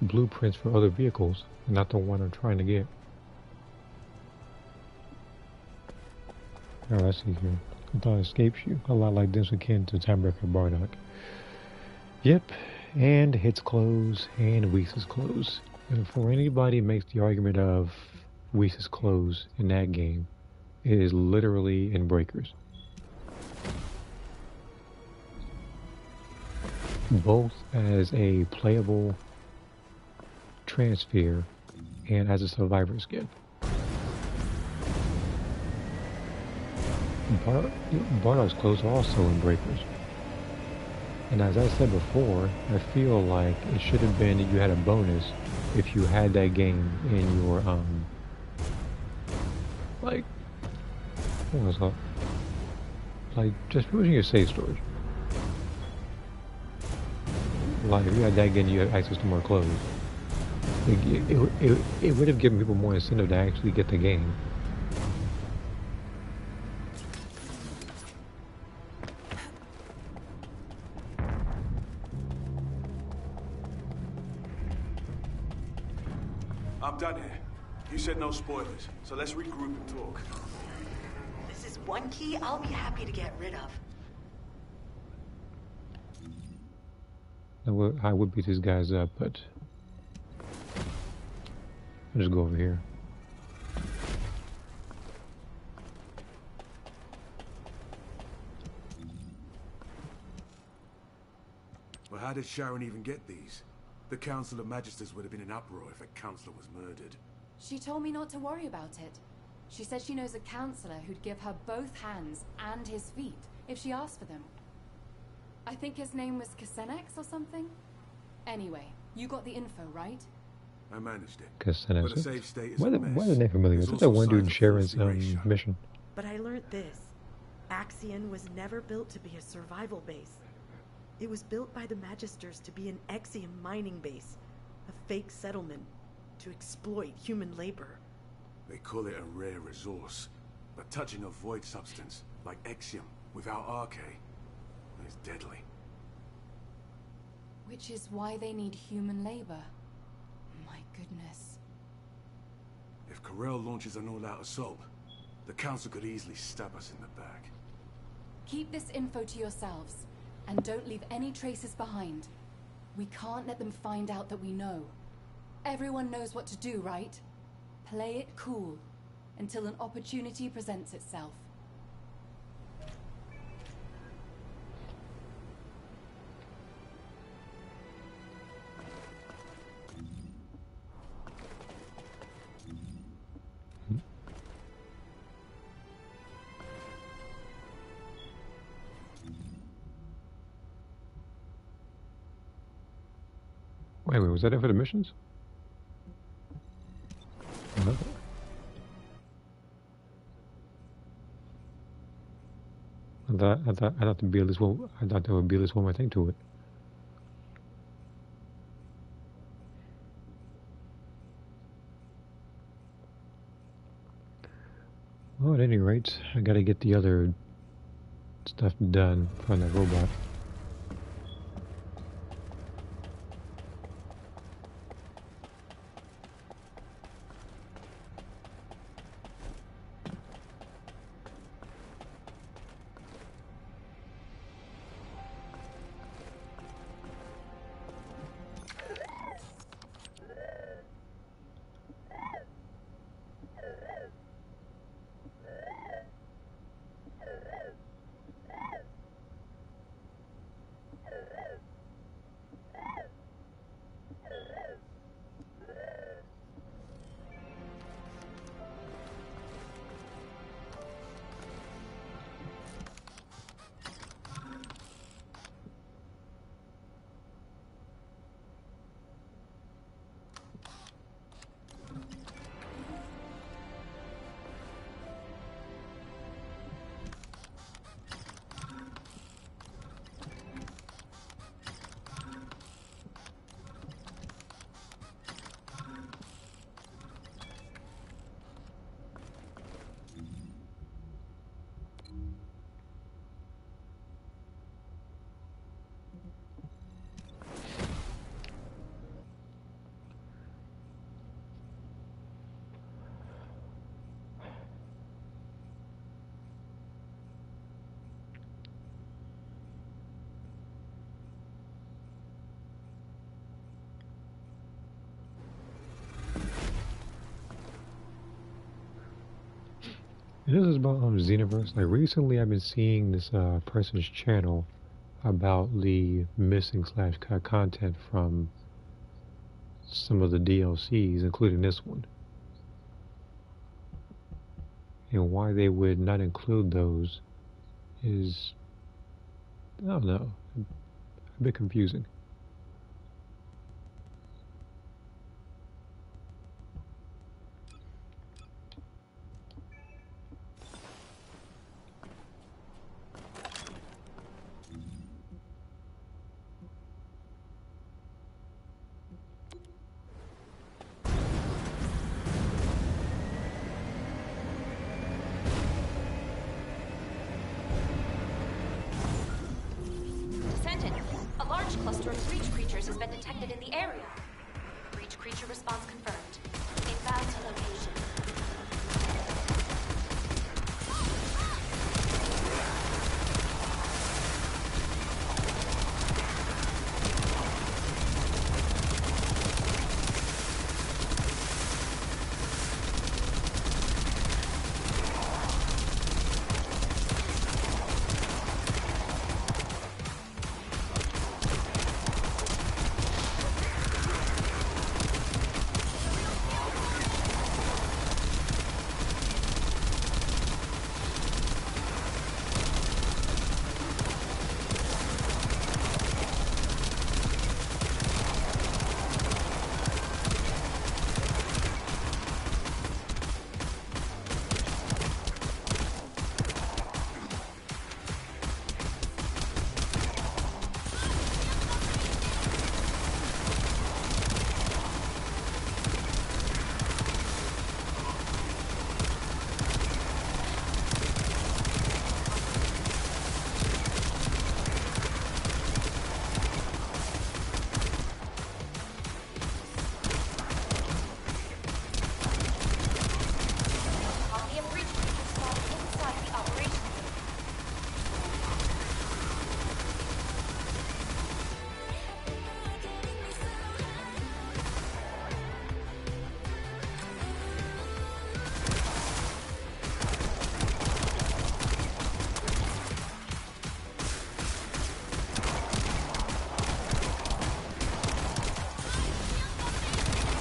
blueprints for other vehicles, not the one I'm trying to get. Oh, I see here. A thought escapes you. A lot like this akin to Timebreaker Bardock. Yep, and it's closed, and Weiss is closed. And for anybody makes the argument of Weiss is closed in that game, it is literally in Breakers. Both as a playable transfer and as a survivor skin. Bardock's closed also in Breakers. And as I said before, I feel like it should have been that you had a bonus if you had that game in your, like, what was that? Like, just put it in your save storage. Like, if you had that game, you had access to more clothes. It would have given people more incentive to actually get the game. I'm done here. You said no spoilers, so let's regroup and talk. This is one key I'll be happy to get rid of. I would beat these guys up, but I'll just go over here. Well, how did Sharon even get these? The Council of Magisters would have been in uproar if a councillor was murdered. She told me not to worry about it. She said she knows a counselor who'd give her both hands and his feet if she asked for them. I think his name was Kasenex or something? Anyway, you got the info, right? I managed it. Because But a safe state is why a the mess. name familiar? I There's thought that also one dude in signs of Sharon's forced erasure. mission. But I learned this. Axion was never built to be a survival base. It was built by the Magisters to be an Exium mining base, a fake settlement to exploit human labor. They call it a rare resource, but touching a void substance, like Exium, without Arche, is deadly. Which is why they need human labor. My goodness. If Corel launches an all-out assault, the Council could easily stab us in the back. Keep this info to yourselves, and don't leave any traces behind. We can't let them find out that we know. Everyone knows what to do, right? Play it cool, until an opportunity presents itself. Wait, was that it for the missions? No. I thought there'd be at least one. I thought there would be at least one more thing to it. Well, at any rate, I gotta get the other stuff done on the robot. This is about Xenoverse. Like recently, I've been seeing this person's channel about the missing / cut content from some of the DLCs, including this one, and why they would not include those is, I don't know, a bit confusing. Descendant, a large cluster of breach creatures has been detected in the area. Breach creature response confirmed. Inbound to location.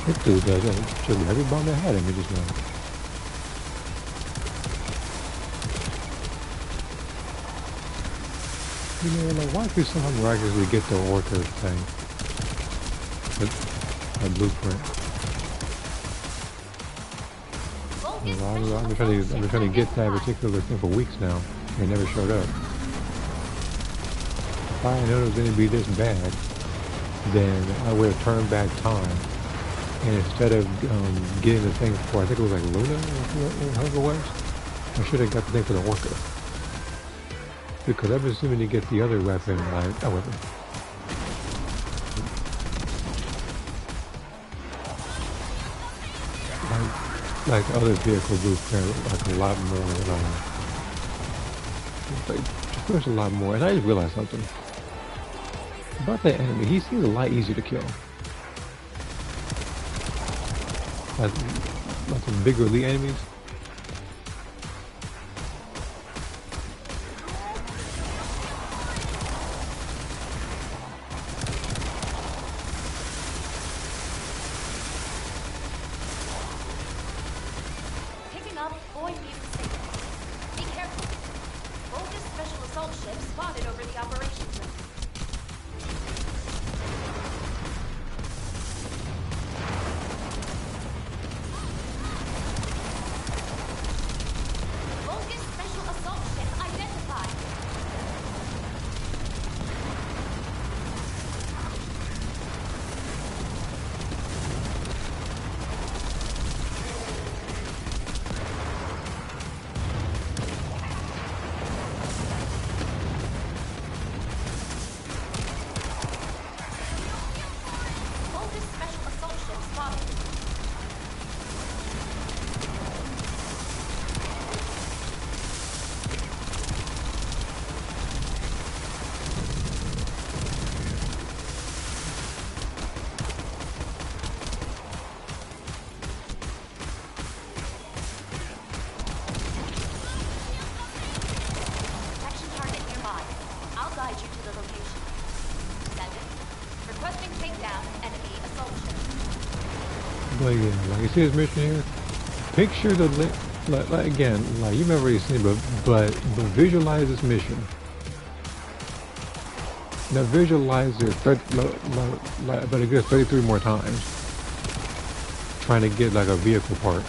This dude does that. Just every bomb that had him, he just went. You know, like, why could someone miraculously get the orca thing? A blueprint. I've been trying to get that particular thing for weeks now. It never showed up. If I knew it was going to be this bad, then I would have turned back time. And instead of getting the thing for, I think it was like Luna or whoever it was, I should have got the thing for the orca. Because I've been assuming to get the other weapon, like, oh, weapon. Like other vehicle blueprint, like a lot more, like, just a lot more. And I just realized something. About that enemy, he seems a lot easier to kill. Like the bigger elite enemies. Like you see this mission here? Picture the like again, like you've never already seen it, but visualize this mission. Now visualize it like about a good 33 more times. Trying to get like a vehicle part.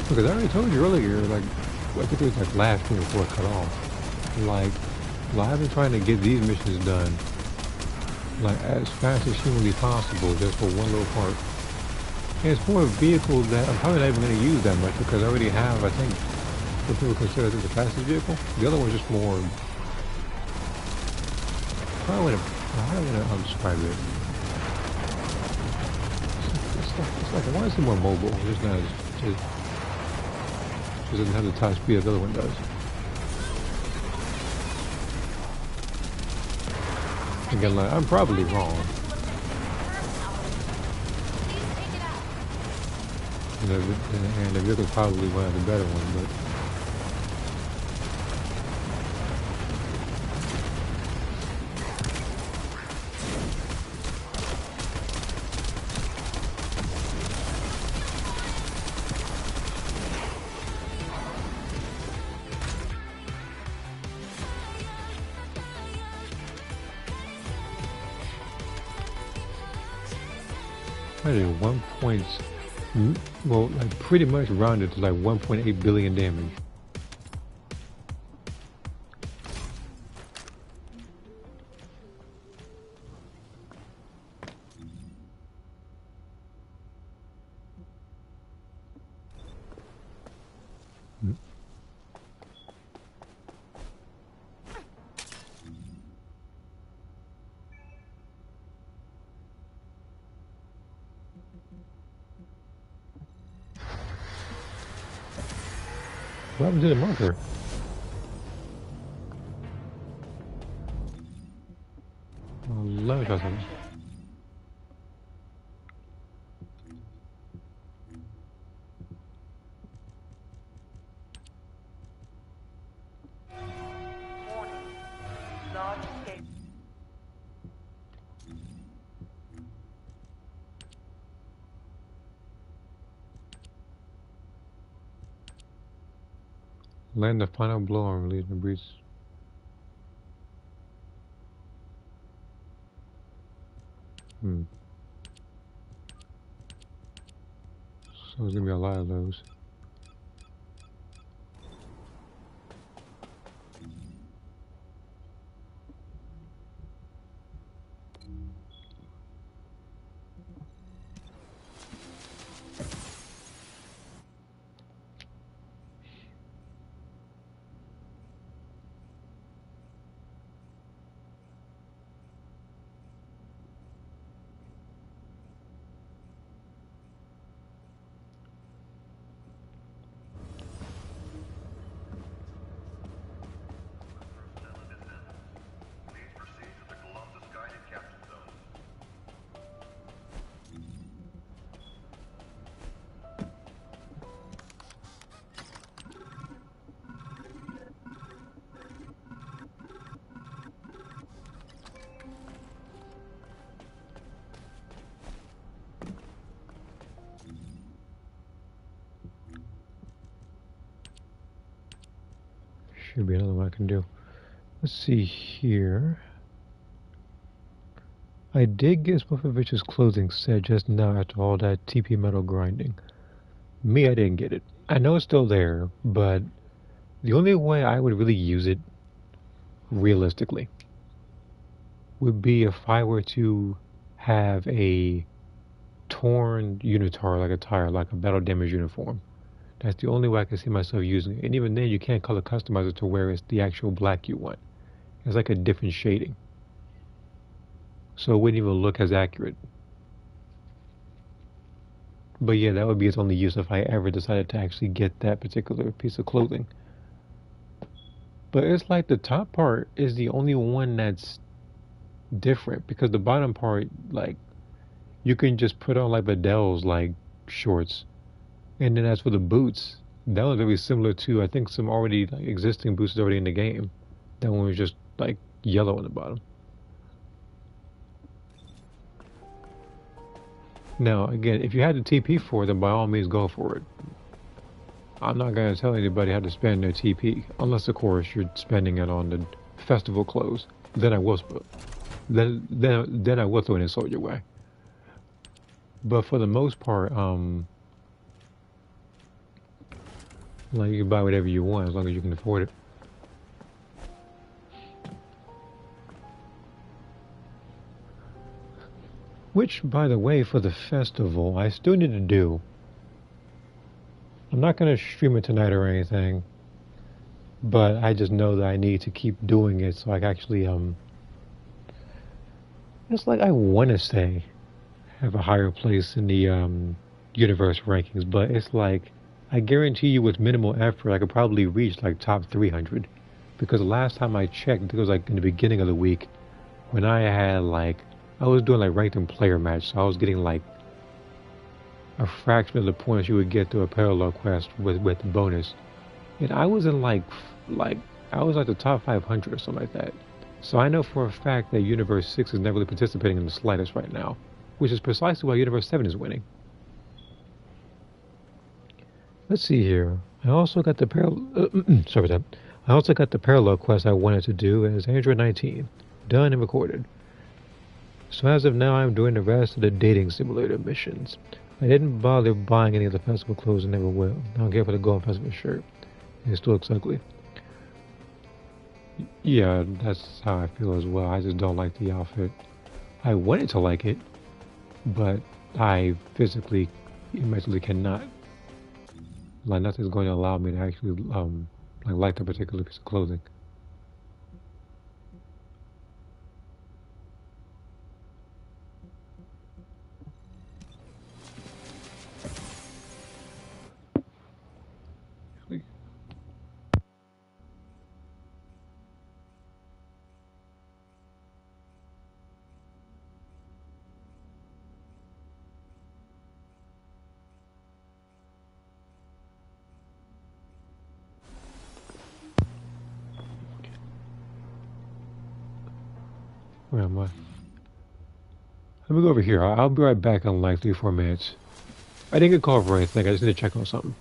Because I already told you earlier, like I think it was like last year before it cut off. Like I've been trying to get these missions done like as fast as humanly possible just for one little part. And it's for a vehicle that I'm probably not even going to use that much because I already have, I think, what people consider as a fastest vehicle. The other one's just more, how do I want to describe it? It's like I want to say more mobile, just not as, it doesn't have the top speed as the other one does. Again, like, I'm probably wrong. And the vehicle's probably one of the better ones, but I did 1 point, well, like pretty much rounded to like 1.8 billion damage. What happened to the marker? Let me try something. Land the final blow on release the breach. So there's gonna be a lot of those. Should be another one I can do. Let's see here. I did get Spofovich's clothing set just now after all that TP metal grinding. Me, I didn't get it. I know it's still there, but the only way I would really use it, realistically, would be if I were to have a torn unitard, like a tire, like a battle damage uniform. That's the only way I can see myself using it. And even then, you can't color customize it to where it's the actual black you want. It's like a different shading. So it wouldn't even look as accurate. But yeah, that would be its only use if I ever decided to actually get that particular piece of clothing. But it's like the top part is the only one that's different, because the bottom part, like, you can just put on like Vidal's like shorts. And then as for the boots, that was very similar to, I think, some already like, existing boots already in the game. That one was just like yellow on the bottom. Now, again, if you had the TP for it, then by all means go for it. I'm not going to tell anybody how to spend their TP, unless, of course, you're spending it on the festival clothes. Then I will then I will throw an insult your way. But for the most part, like, you can buy whatever you want as long as you can afford it. Which, by the way, for the festival, I still need to do. I'm not going to stream it tonight or anything, but I just know that I need to keep doing it so I can actually, it's like I want to say have a higher place in the universe rankings, but it's like, I guarantee you with minimal effort I could probably reach like top 300, because the last time I checked, it was like in the beginning of the week when I had like, I was doing like ranked and player match, so I was getting like a fraction of the points you would get through a parallel quest with the bonus, and I was in like I was like the top 500 or something like that. So I know for a fact that Universe 6 is never really participating in the slightest right now, which is precisely why Universe 7 is winning. Let's see here. I also got the sorry about that. I also got the parallel quest I wanted to do as Android 19, done and recorded. So as of now, I'm doing the rest of the dating simulator missions. I didn't bother buying any of the festival clothes and never will. I don't care for the Gold Festival shirt. It still looks ugly. Yeah, that's how I feel as well. I just don't like the outfit. I wanted to like it, but I physically, mentally cannot. Like, nothing's going to allow me to actually like that particular piece of clothing. Where am I? Let me go over here. I'll be right back in like 3-4 minutes. I didn't get called for anything. I just need to check on something.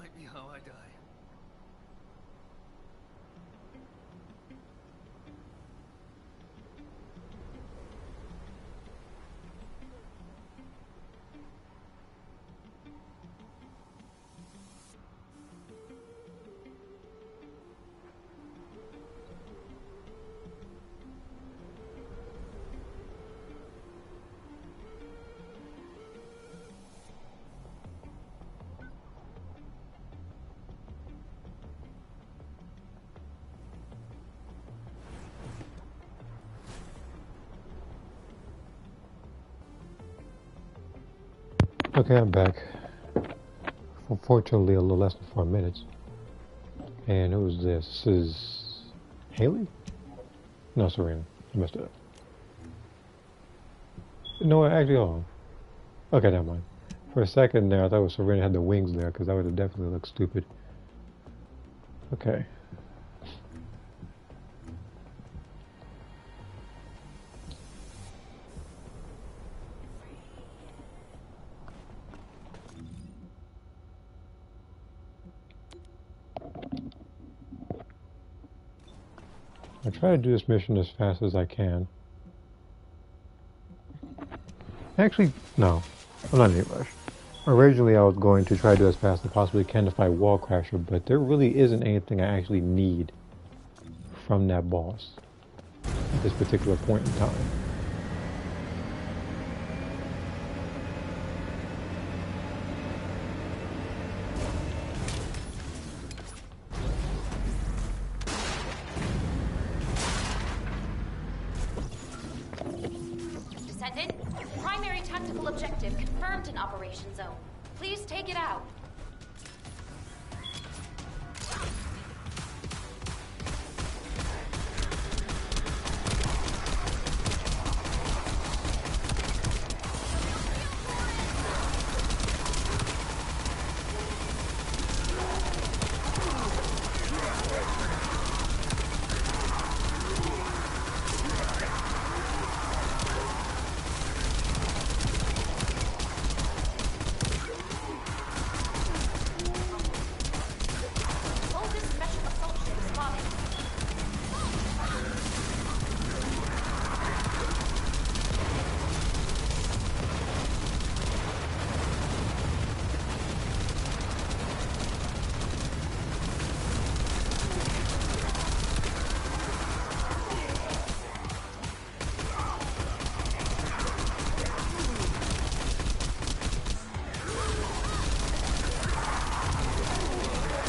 might be how I die. Okay, I'm back. Unfortunately, a little less than 4 minutes. And who is this? This is Haley? No, Serena. I messed it up. No, actually, hold on. Okay, never mind. For a second there, I thought it was Serena had the wings there, because that would have definitely looked stupid. Okay. I try to do this mission as fast as I can. Actually, no. I'm not in any rush. Originally, I was going to try to do as fast as I possibly can to fight Wall Crasher, but there really isn't anything I actually need from that boss at this particular point in time. Descendant, primary tactical objective confirmed in Operation Zone. Please take it out.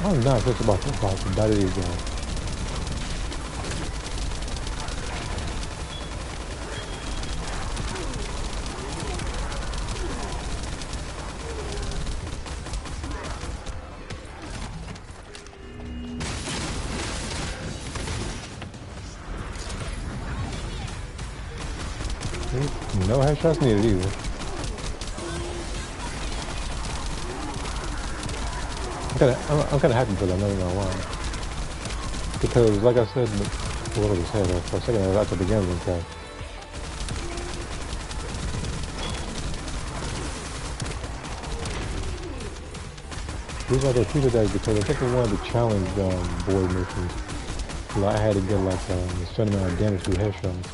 Oh, no, it's just about to fight. That is going. No headshots needed either. I'm kind of happy for that, I'm not even gonna lie. Because, like I said, what did I say there? For a second, I was at the beginning of the cast. These are the people that, because I think it one of the challenge board missions. I had to get like a certain amount of damage through headshots.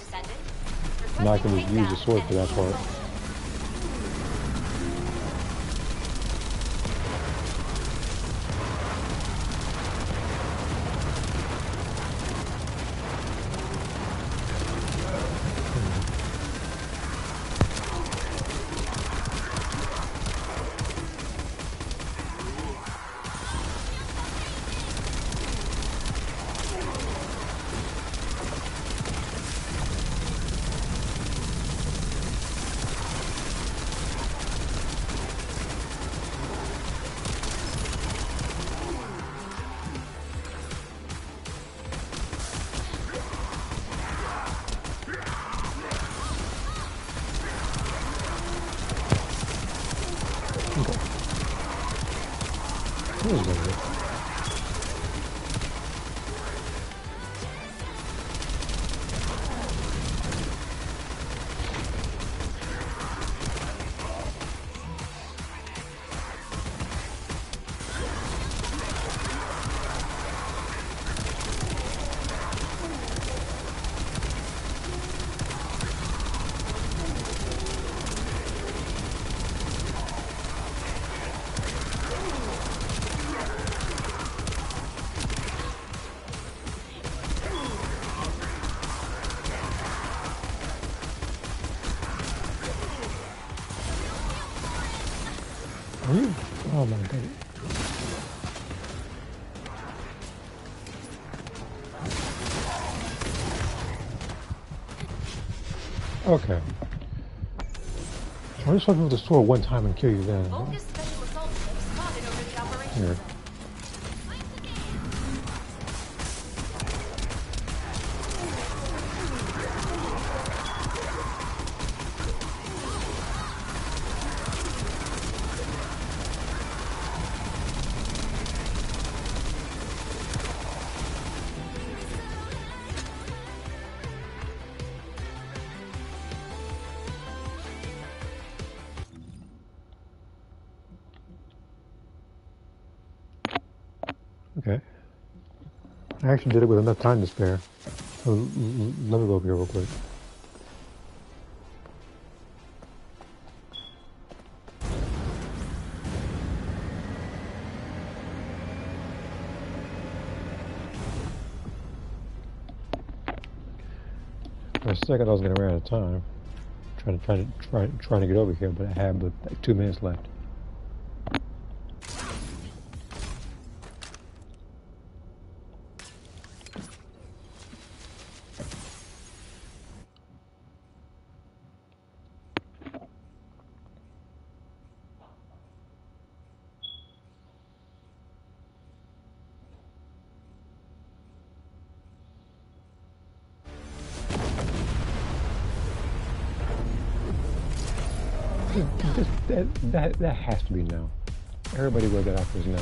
Now I can just use the sword for that part. my god. Okay. I'm just talking with the sword one time and kill you then. Vulgus special assault ship spotted over the operation Here. zone. Okay. I actually did it with enough time to spare. So let me go over here real quick. For a second, I was going to run out of time trying to get over here, but I had but like 2 minutes left. That has to be no. Everybody wrote that off as no.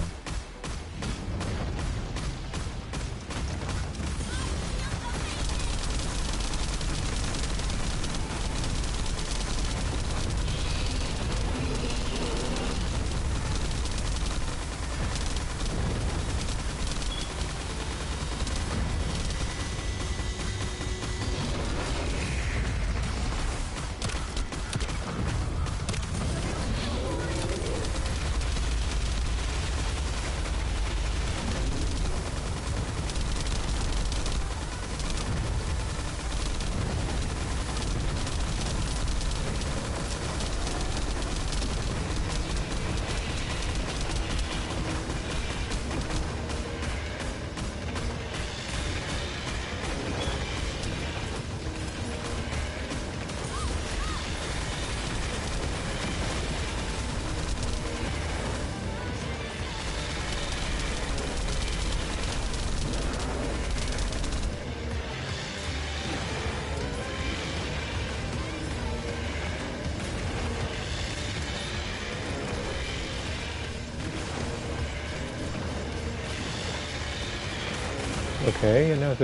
Okay, and that's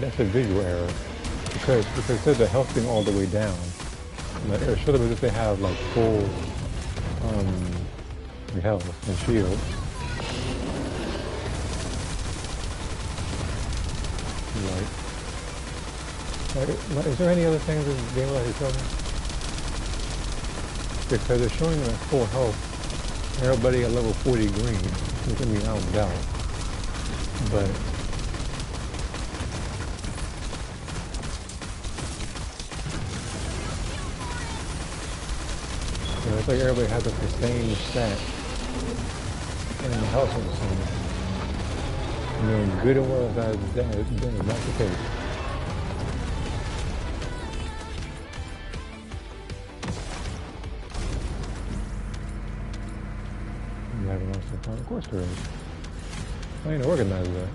that's a visual error because it says the health being all the way down. Like, it should have been if they have like full health and shield. Like, is there any other things in the game like to tell me? Because they're showing them at full health, everybody at level 40 green. Which I mean, I don't doubt, but. It's like everybody has like the same stat and the house is the same. And then good and well that is not the case. You haven't lost the time. Of course there is. I ain't organized that.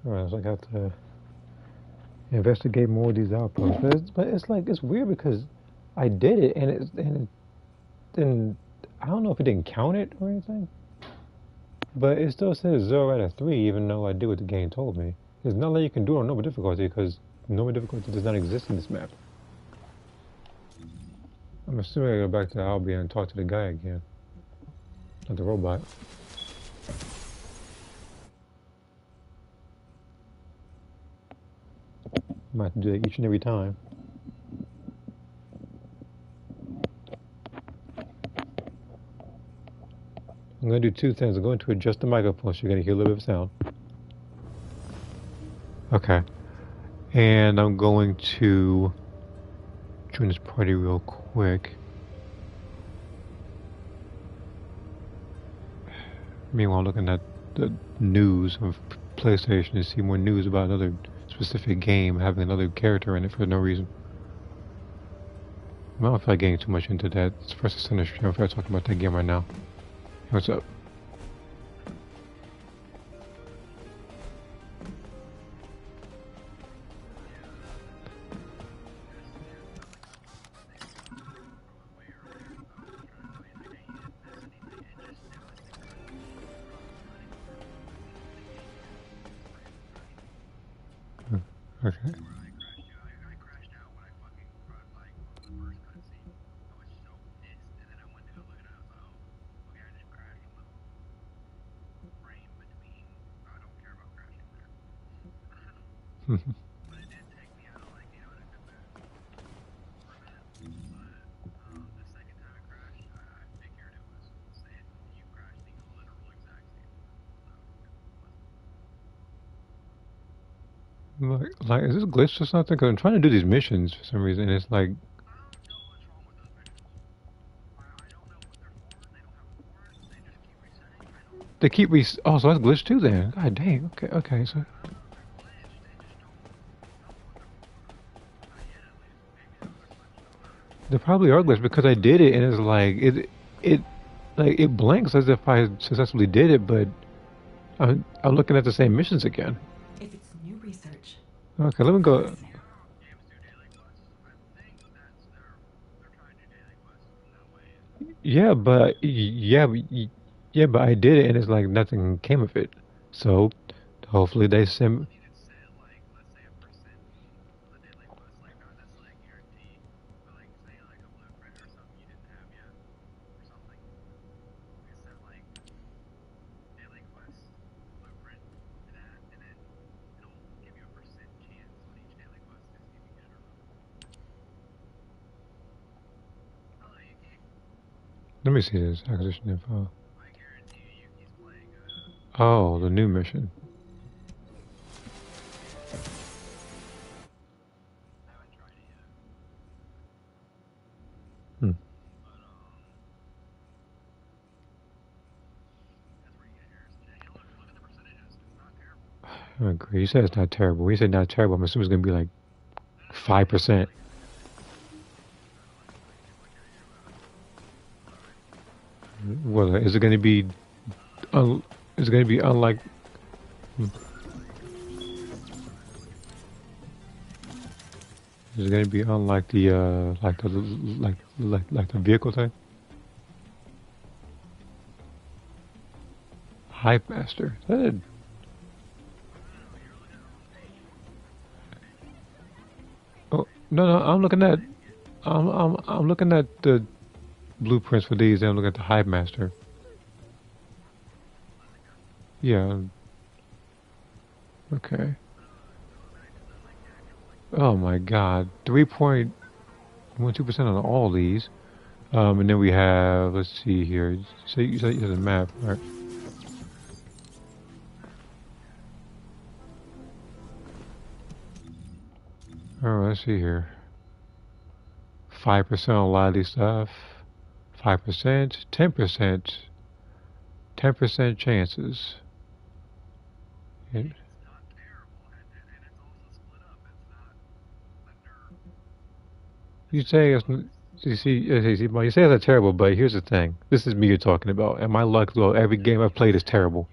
Alright, so I got to investigate more of these outposts. But it's like, it's weird because I did it and it didn't, I don't know if it didn't count it or anything. But it still says 0 out of 3 even though I did what the game told me. There's nothing you can do on normal difficulty because normal difficulty does not exist in this map. I'm assuming I go back to Albion and talk to the guy again. Not the robot. I might have to do that each and every time. I'm going to do two things. I'm going to adjust the microphone so you're going to hear a little bit of sound. Okay. And I'm going to join this party real quick. Meanwhile, I'm looking at the news of PlayStation to see more news about another specific game having another character in it for no reason. I don't feel like getting too much into that. It's first to center stream. I'm talking about that game right now. What's up? Okay. Like, is this glitched or something? Because I'm trying to do these missions for some reason, and it's like... They keep oh, so that's glitched too then. God dang, okay, so... They probably are glitched because I did it, and it's like, it blanks as if I successfully did it, but I'm looking at the same missions again. If it's new research. Okay, let me go... Yeah, but I did it, and it's like nothing came of it. So hopefully they send. Let me see this acquisition info. Oh, the new mission. Hmm. I agree. You said it's not terrible. When you said not terrible, I'm assuming it's gonna be like 5%. Well, is it gonna be? Is it gonna be unlike? Is it gonna be unlike the like the vehicle type? Hype Master. Good. Oh no, I'm looking at I'm looking at the blueprints for these, and I'm looking at the Hive Master. Yeah. Okay. Oh my God, 3.12% on all these. And then we have, let's see here. So you said the map, right? Alright, let's see here. 5% on a lot of these stuff. 5%, 10%, 10% chances. And you say it's, you see, well, you say it's terrible, but here's the thing. This is me you're talking about, and my luck, well, every game I've played is terrible.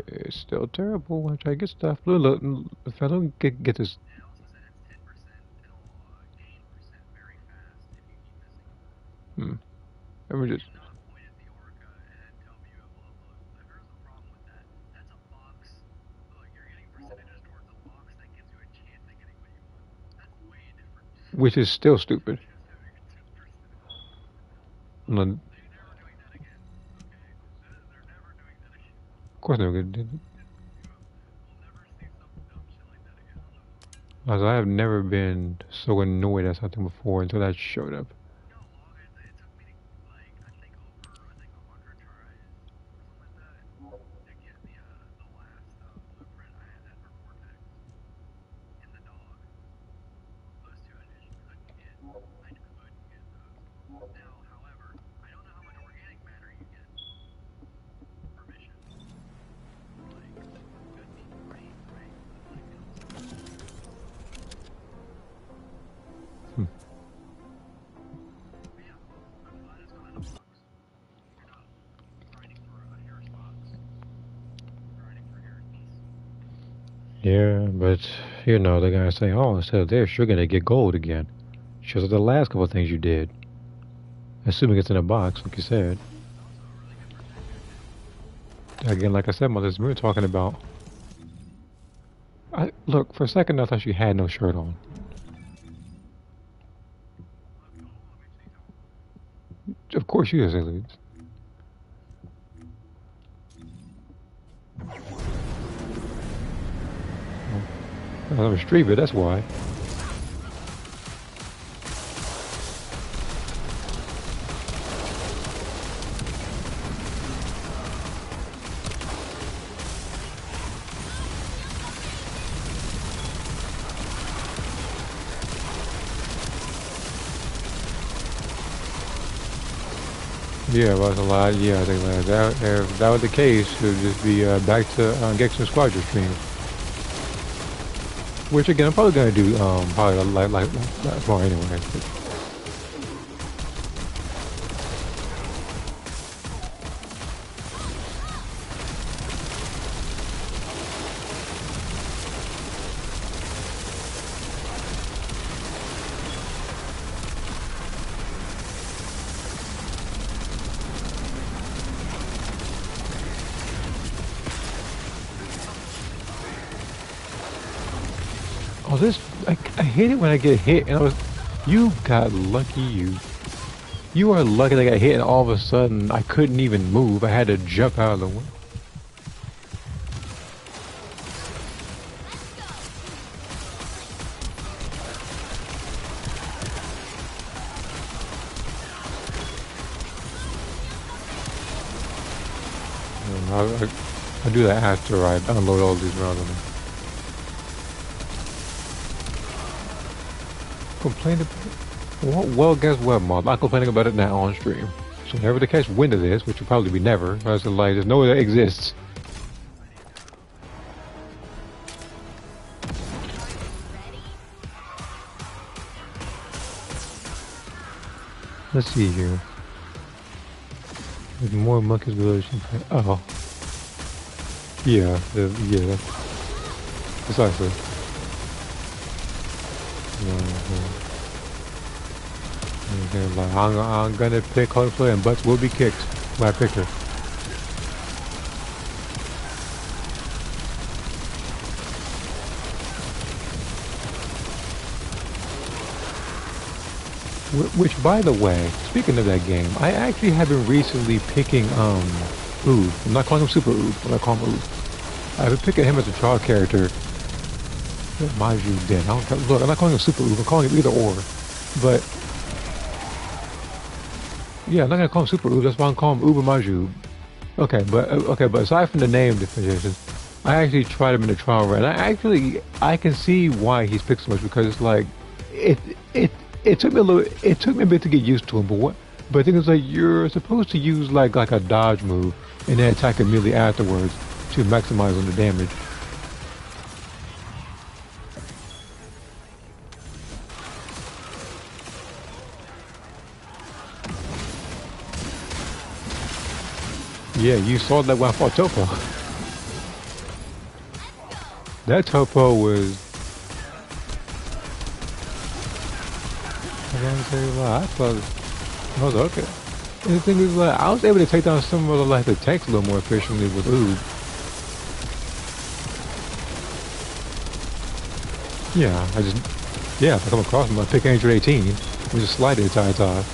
It's still terrible. I try to get stuff. Look, if I don't get this. Let me just. Which is still stupid. Of course, never did it. As I have never been so annoyed at something before until that showed up. Yeah, but you know they're gonna say, "Oh, instead of this, you're gonna get gold again." Just like the last couple of things you did. Assuming it's in a box, like you said. Again, like I said, Mother, we were talking about. Look, for a second, I thought she had no shirt on. Of course, she is, aliens. I'm a street, but that's why. Yeah, it was a lot. Yeah, I think that if that was the case, it would just be back to Gex and Squadron stream. Which again, I'm probably gonna do probably like tomorrow anyway. Oh, this I hate it when I get hit, and you got lucky, you are lucky that I got hit, and all of a sudden I couldn't even move. I had to jump out of the way. I do that after I unload all these rounds on them. Complain about well, guess what, Mom? I'm not complaining about it now on stream. So whenever the case when it is, which will probably be never, I was like, there's no way that exists. Let's see here. There's more monkeys village. Oh. Yeah, yeah. Precisely. Like, I'm gonna pick Coldplay and butts will be kicked by a picker. Which, by the way, speaking of that game, I actually have been recently picking Oob. I'm not calling him Super Oob. I'm not calling him Oob. I've been picking him as a trial character. Maju did. Look, I'm not calling him Super Oob. I'm calling him either or. But yeah, I'm not gonna call him Super Oob. That's why I'm calling him Uber Maju. Okay, but aside from the name differentiations, I actually tried him in the trial run. I can see why he's picked so much because it's like it took me a bit to get used to him. But the thing is, like, you're supposed to use like a dodge move and then attack immediately afterwards to maximize on the damage. Yeah, you saw that when I fought Topo. That Topo was... I was okay. And the thing is, like, I was able to take down some of the tanks a little more efficiently with Oob. Yeah, if I come across him, I pick Angel 18. We just slide the entire time.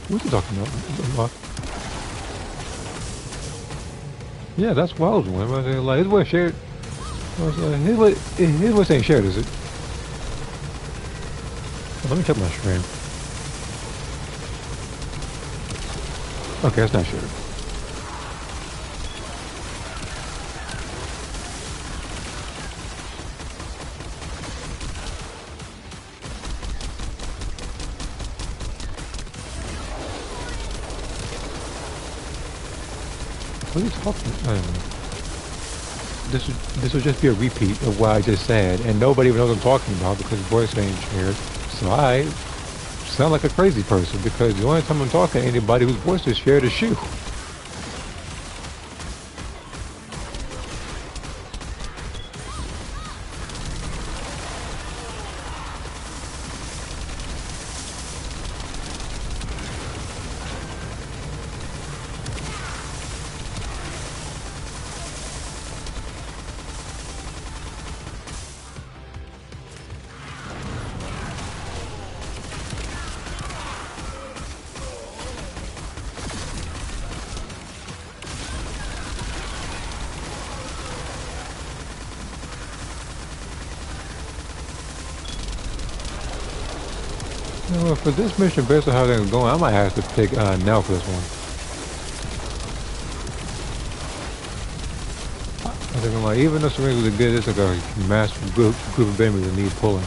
What are you talking about? Yeah, that's what I was wondering. Like, his voice shared. His voice ain't shared, is it? Let me check my stream. Okay, it's not shared. What are you talking about? this would just be a repeat of what I just said, and nobody even knows what I'm talking about because the voice ain't shared. So I sound like a crazy person because the only time I'm talking to anybody whose voice is shared is you. Well, for this mission, based on how things going, I might have to pick Nell for this one. I think I'm like, even though some was good, it's like a massive group of enemies that need pulling.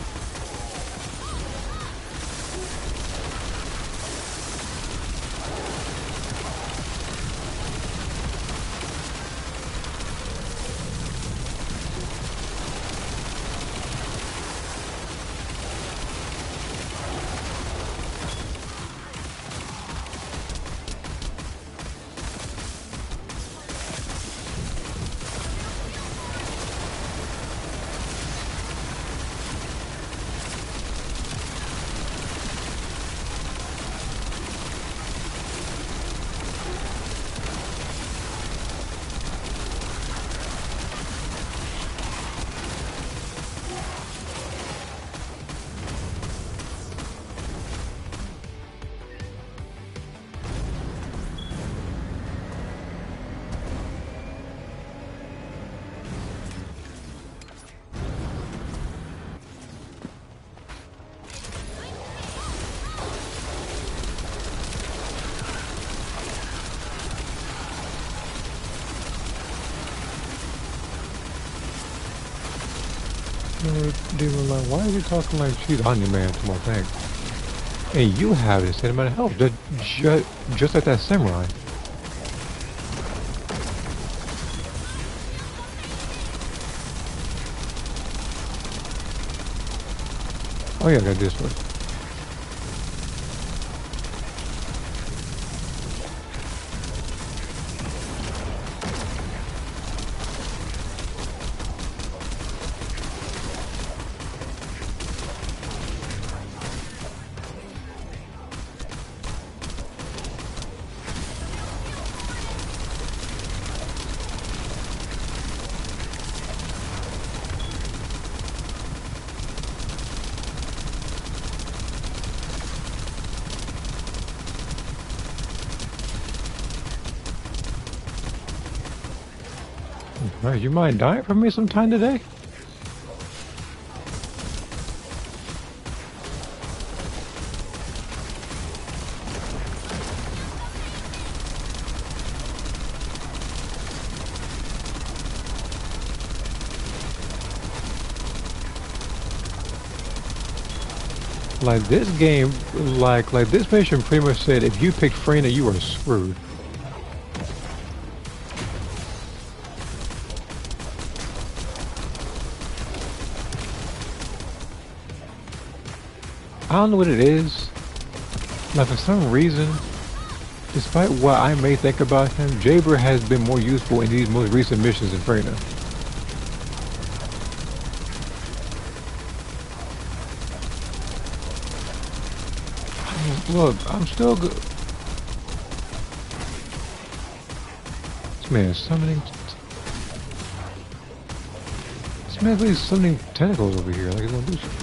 Demon like, why are you talking like she's on your man to my thing? And you have the same amount of health, just like that samurai. Oh yeah, I got this one. Right, you mind dying for me sometime today? Like this game, like this mission pretty much said if you pick Freyna, you are screwed. I don't know what it is. Like for some reason, despite what I may think about him, Jaber has been more useful in these most recent missions than Freyna. Look, I'm still good. This man is summoning. This man's really summoning tentacles over here. Like he's gonna do something.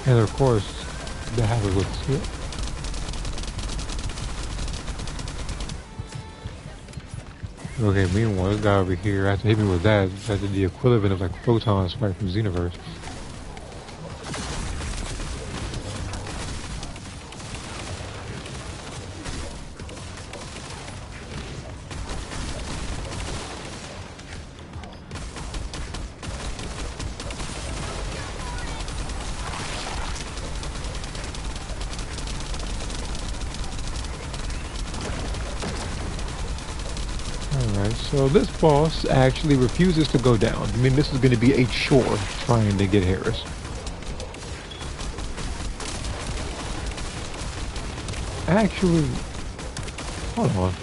And of course, that happens with skill. Okay, meanwhile, this guy over here, after hitting me with that, that did the equivalent of like photon strike from Xenoverse. So this boss actually refuses to go down. I mean, this is going to be a chore trying to get Harris. Actually, hold on.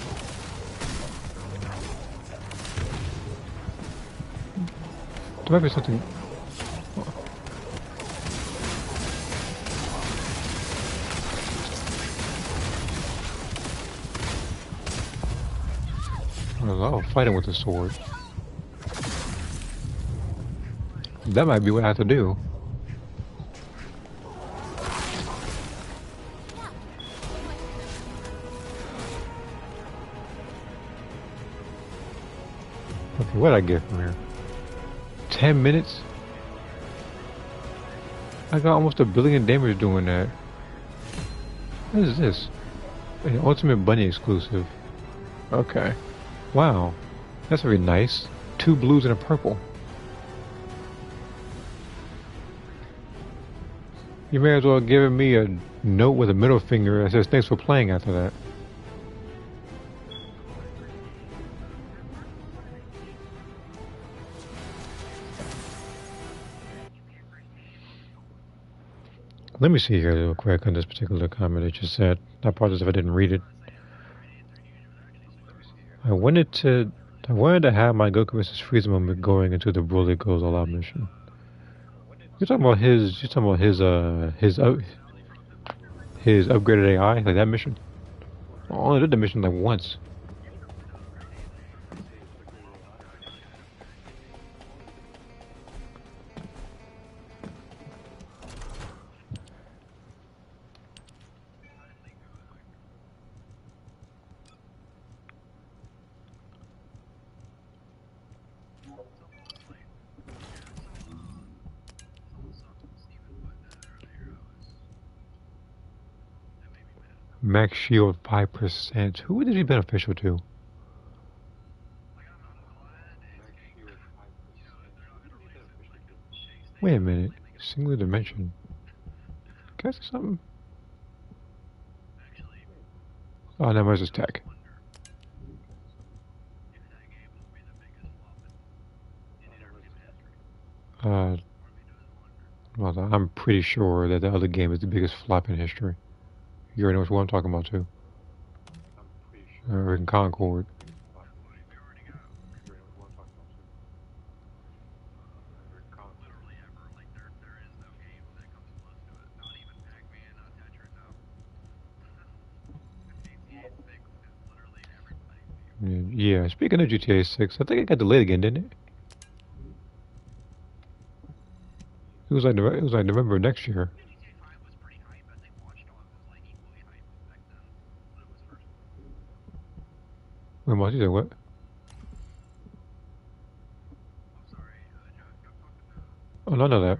There might be something. Oh, fighting with the sword. That might be what I have to do. Okay, what did I get from here? 10 minutes? I got almost 1 billion damage doing that. What is this? An Ultimate Bunny exclusive. Okay. Wow. That's very nice. 2 blues and a purple. You may as well have given me a note with a middle finger that says thanks for playing after that. Let me see here real quick on this particular comment it just said. I apologize if I didn't read it. I wanted to have my Goku vs. Frieza moment going into the Broly Goes All Out mission. You're talking about his upgraded AI, like that mission? I only did the mission like once. Max shield 5%. Who would it be beneficial to? Wait a minute. Single dimension. Can I say something? Oh, no, it's tech. Well, I'm pretty sure that the other game is the biggest flop in history. You already know what I'm talking about, too. In Concord. Yeah, speaking of GTA 6, I think it got delayed again, didn't it? It was like November next year. Wait, Marty, you said what? Oh, no, I know that.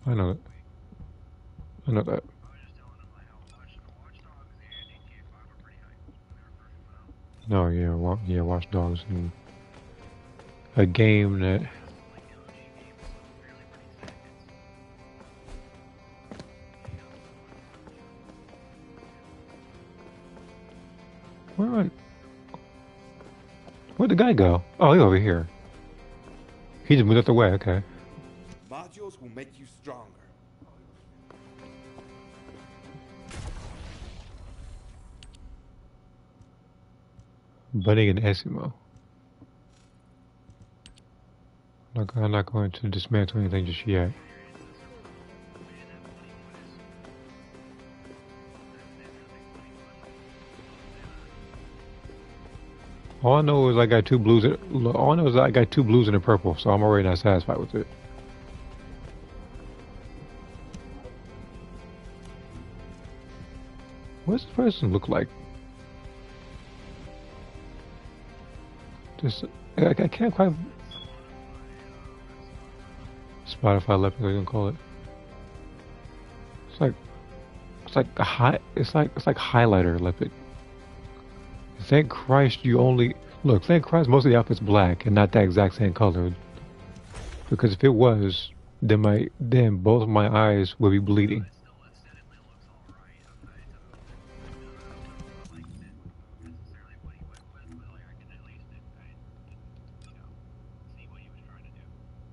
I know that. I know that. No, yeah, Watch Dogs, and a game that. Where'd the guy go? Oh, he's over here. He just moved out the way. Okay. Modules will make you stronger. Bunny and Esimo. I'm not going to dismantle anything just yet. All I know is I got 2 blues. All I know is I got 2 blues and a purple, so I'm already not satisfied with it. What does this person look like? Just I can't quite. Spotify leopard, you can call it. It's like It's like highlighter leopard. Thank Christ you only look. Thank Christ most of the outfit's black and not that exact same color. Because if it was, then both of my eyes would be bleeding.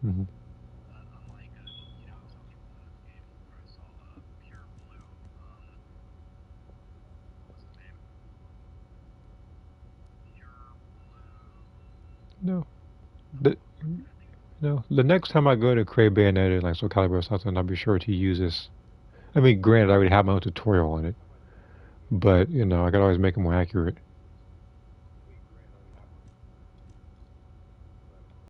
Mm-hmm. No. The, no. The next time I go to create Bayonetta, like Soul Calibur or something, I'll be sure to use this. I mean, granted, I already have my own tutorial on it, but I could always make it more accurate.